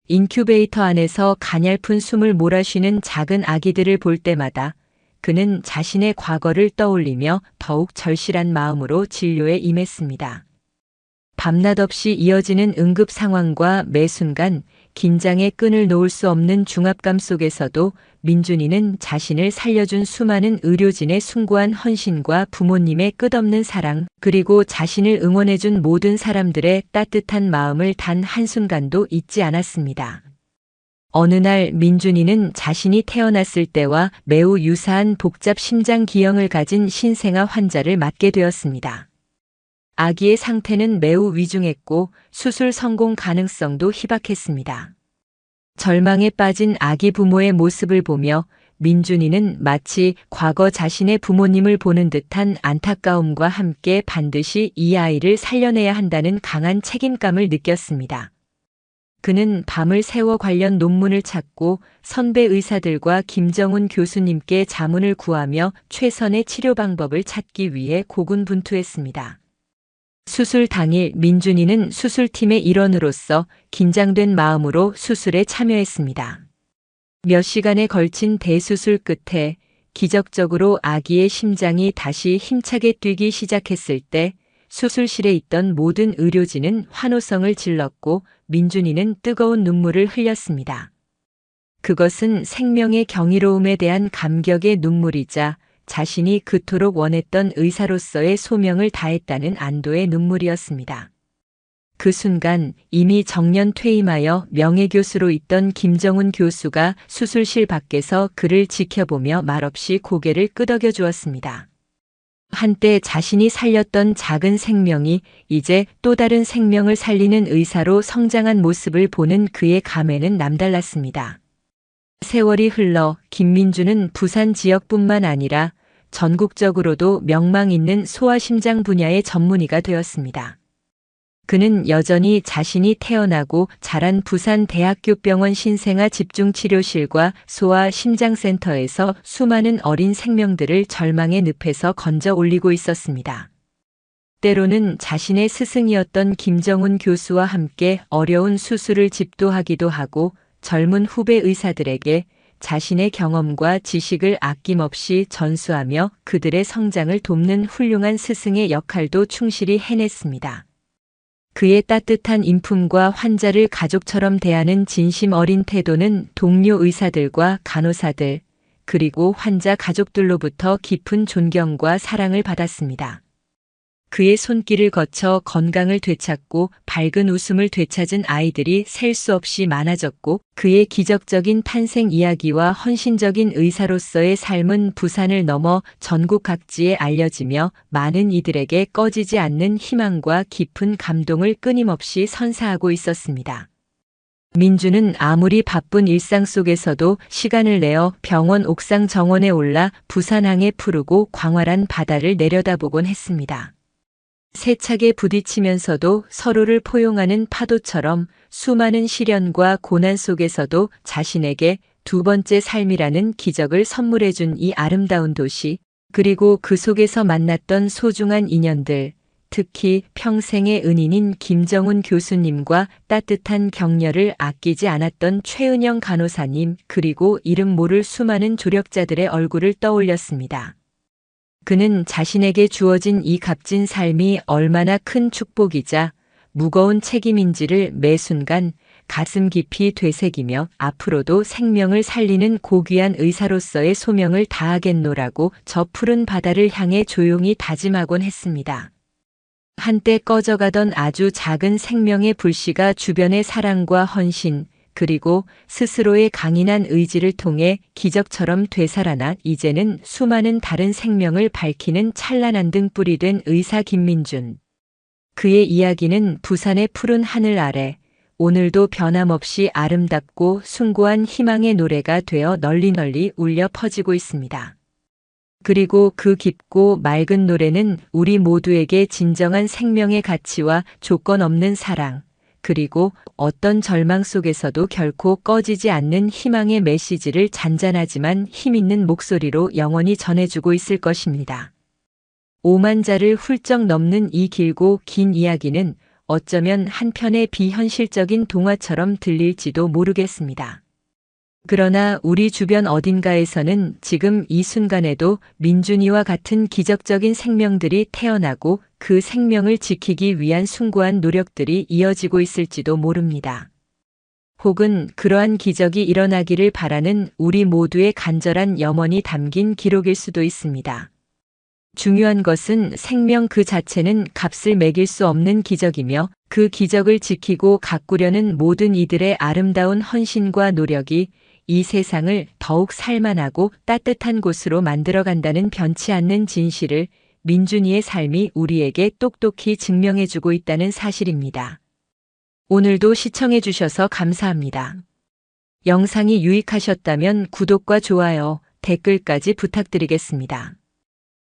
인큐베이터 안에서 가냘픈 숨을 몰아쉬는 작은 아기들을 볼 때마다 그는 자신의 과거를 떠올리며 더욱 절실한 마음으로 진료에 임했습니다. 밤낮 없이 이어지는 응급 상황과 매 순간 긴장의 끈을 놓을 수 없는 중압감 속에서도 민준이는 자신을 살려준 수많은 의료진의 숭고한 헌신과 부모님의 끝없는 사랑, 그리고 자신을 응원해준 모든 사람들의 따뜻한 마음을 단 한순간도 잊지 않았습니다. 어느 날 민준이는 자신이 태어났을 때와 매우 유사한 복잡 심장 기형을 가진 신생아 환자를 맡게 되었습니다. 아기의 상태는 매우 위중했고 수술 성공 가능성도 희박했습니다. 절망에 빠진 아기 부모의 모습을 보며 민준이는 마치 과거 자신의 부모님을 보는 듯한 안타까움과 함께 반드시 이 아이를 살려내야 한다는 강한 책임감을 느꼈습니다. 그는 밤을 새워 관련 논문을 찾고 선배 의사들과 김정훈 교수님께 자문을 구하며 최선의 치료 방법을 찾기 위해 고군분투했습니다. 수술 당일 민준이는 수술팀의 일원으로서 긴장된 마음으로 수술에 참여했습니다. 몇 시간에 걸친 대수술 끝에 기적적으로 아기의 심장이 다시 힘차게 뛰기 시작했을 때 수술실에 있던 모든 의료진은 환호성을 질렀고 민준이는 뜨거운 눈물을 흘렸습니다. 그것은 생명의 경이로움에 대한 감격의 눈물이자 자신이 그토록 원했던 의사로서의 소명을 다했다는 안도의 눈물이었습니다. 그 순간 이미 정년 퇴임하여 명예교수로 있던 김정훈 교수가 수술실 밖에서 그를 지켜보며 말없이 고개를 끄덕여 주었습니다. 한때 자신이 살렸던 작은 생명이 이제 또 다른 생명을 살리는 의사로 성장한 모습을 보는 그의 감회는 남달랐습니다. 세월이 흘러 김민주는 부산 지역뿐만 아니라 전국적으로도 명망 있는 소아심장 분야의 전문의가 되었습니다. 그는 여전히 자신이 태어나고 자란 부산 대학교병원 신생아 집중치료실과 소아심장센터에서 수많은 어린 생명들을 절망의 늪에서 건져 올리고 있었습니다. 때로는 자신의 스승이었던 김정훈 교수와 함께 어려운 수술을 집도하기도 하고 젊은 후배 의사들에게 자신의 경험과 지식을 아낌없이 전수하며 그들의 성장을 돕는 훌륭한 스승의 역할도 충실히 해냈습니다. 그의 따뜻한 인품과 환자를 가족처럼 대하는 진심 어린 태도는 동료 의사들과 간호사들, 그리고 환자 가족들로부터 깊은 존경과 사랑을 받았습니다. 그의 손길을 거쳐 건강을 되찾고 밝은 웃음을 되찾은 아이들이 셀 수 없이 많아졌고, 그의 기적적인 탄생 이야기와 헌신적인 의사로서의 삶은 부산을 넘어 전국 각지에 알려지며 많은 이들에게 꺼지지 않는 희망과 깊은 감동을 끊임없이 선사하고 있었습니다. 민주는 아무리 바쁜 일상 속에서도 시간을 내어 병원 옥상 정원에 올라 부산항의 푸르고 광활한 바다를 내려다보곤 했습니다. 세차게 부딪히면서도 서로를 포용하는 파도처럼 수많은 시련과 고난 속에서도 자신에게 두 번째 삶이라는 기적을 선물해준 이 아름다운 도시, 그리고 그 속에서 만났던 소중한 인연들, 특히 평생의 은인인 김정훈 교수님과 따뜻한 격려를 아끼지 않았던 최은영 간호사님, 그리고 이름 모를 수많은 조력자들의 얼굴을 떠올렸습니다. 그는 자신에게 주어진 이 값진 삶이 얼마나 큰 축복이자 무거운 책임인지를 매 순간 가슴 깊이 되새기며 앞으로도 생명을 살리는 고귀한 의사로서의 소명을 다하겠노라고 저 푸른 바다를 향해 조용히 다짐하곤 했습니다. 한때 꺼져가던 아주 작은 생명의 불씨가 주변의 사랑과 헌신, 그리고 스스로의 강인한 의지를 통해 기적처럼 되살아나 이제는 수많은 다른 생명을 밝히는 찬란한 등불이 된 의사 김민준. 그의 이야기는 부산의 푸른 하늘 아래 오늘도 변함없이 아름답고 숭고한 희망의 노래가 되어 널리 울려 퍼지고 있습니다. 그리고 그 깊고 맑은 노래는 우리 모두에게 진정한 생명의 가치와 조건 없는 사랑, 그리고 어떤 절망 속에서도 결코 꺼지지 않는 희망의 메시지를 잔잔하지만 힘있는 목소리로 영원히 전해주고 있을 것입니다. 5만 자를 훌쩍 넘는 이 길고 긴 이야기는 어쩌면 한편의 비현실적인 동화처럼 들릴지도 모르겠습니다. 그러나 우리 주변 어딘가에서는 지금 이 순간에도 민준이와 같은 기적적인 생명들이 태어나고 그 생명을 지키기 위한 숭고한 노력들이 이어지고 있을지도 모릅니다. 혹은 그러한 기적이 일어나기를 바라는 우리 모두의 간절한 염원이 담긴 기록일 수도 있습니다. 중요한 것은 생명 그 자체는 값을 매길 수 없는 기적이며 그 기적을 지키고 가꾸려는 모든 이들의 아름다운 헌신과 노력이 이 세상을 더욱 살만하고 따뜻한 곳으로 만들어간다는 변치 않는 진실을 민준이의 삶이 우리에게 똑똑히 증명해주고 있다는 사실입니다. 오늘도 시청해주셔서 감사합니다. 영상이 유익하셨다면 구독과 좋아요, 댓글까지 부탁드리겠습니다.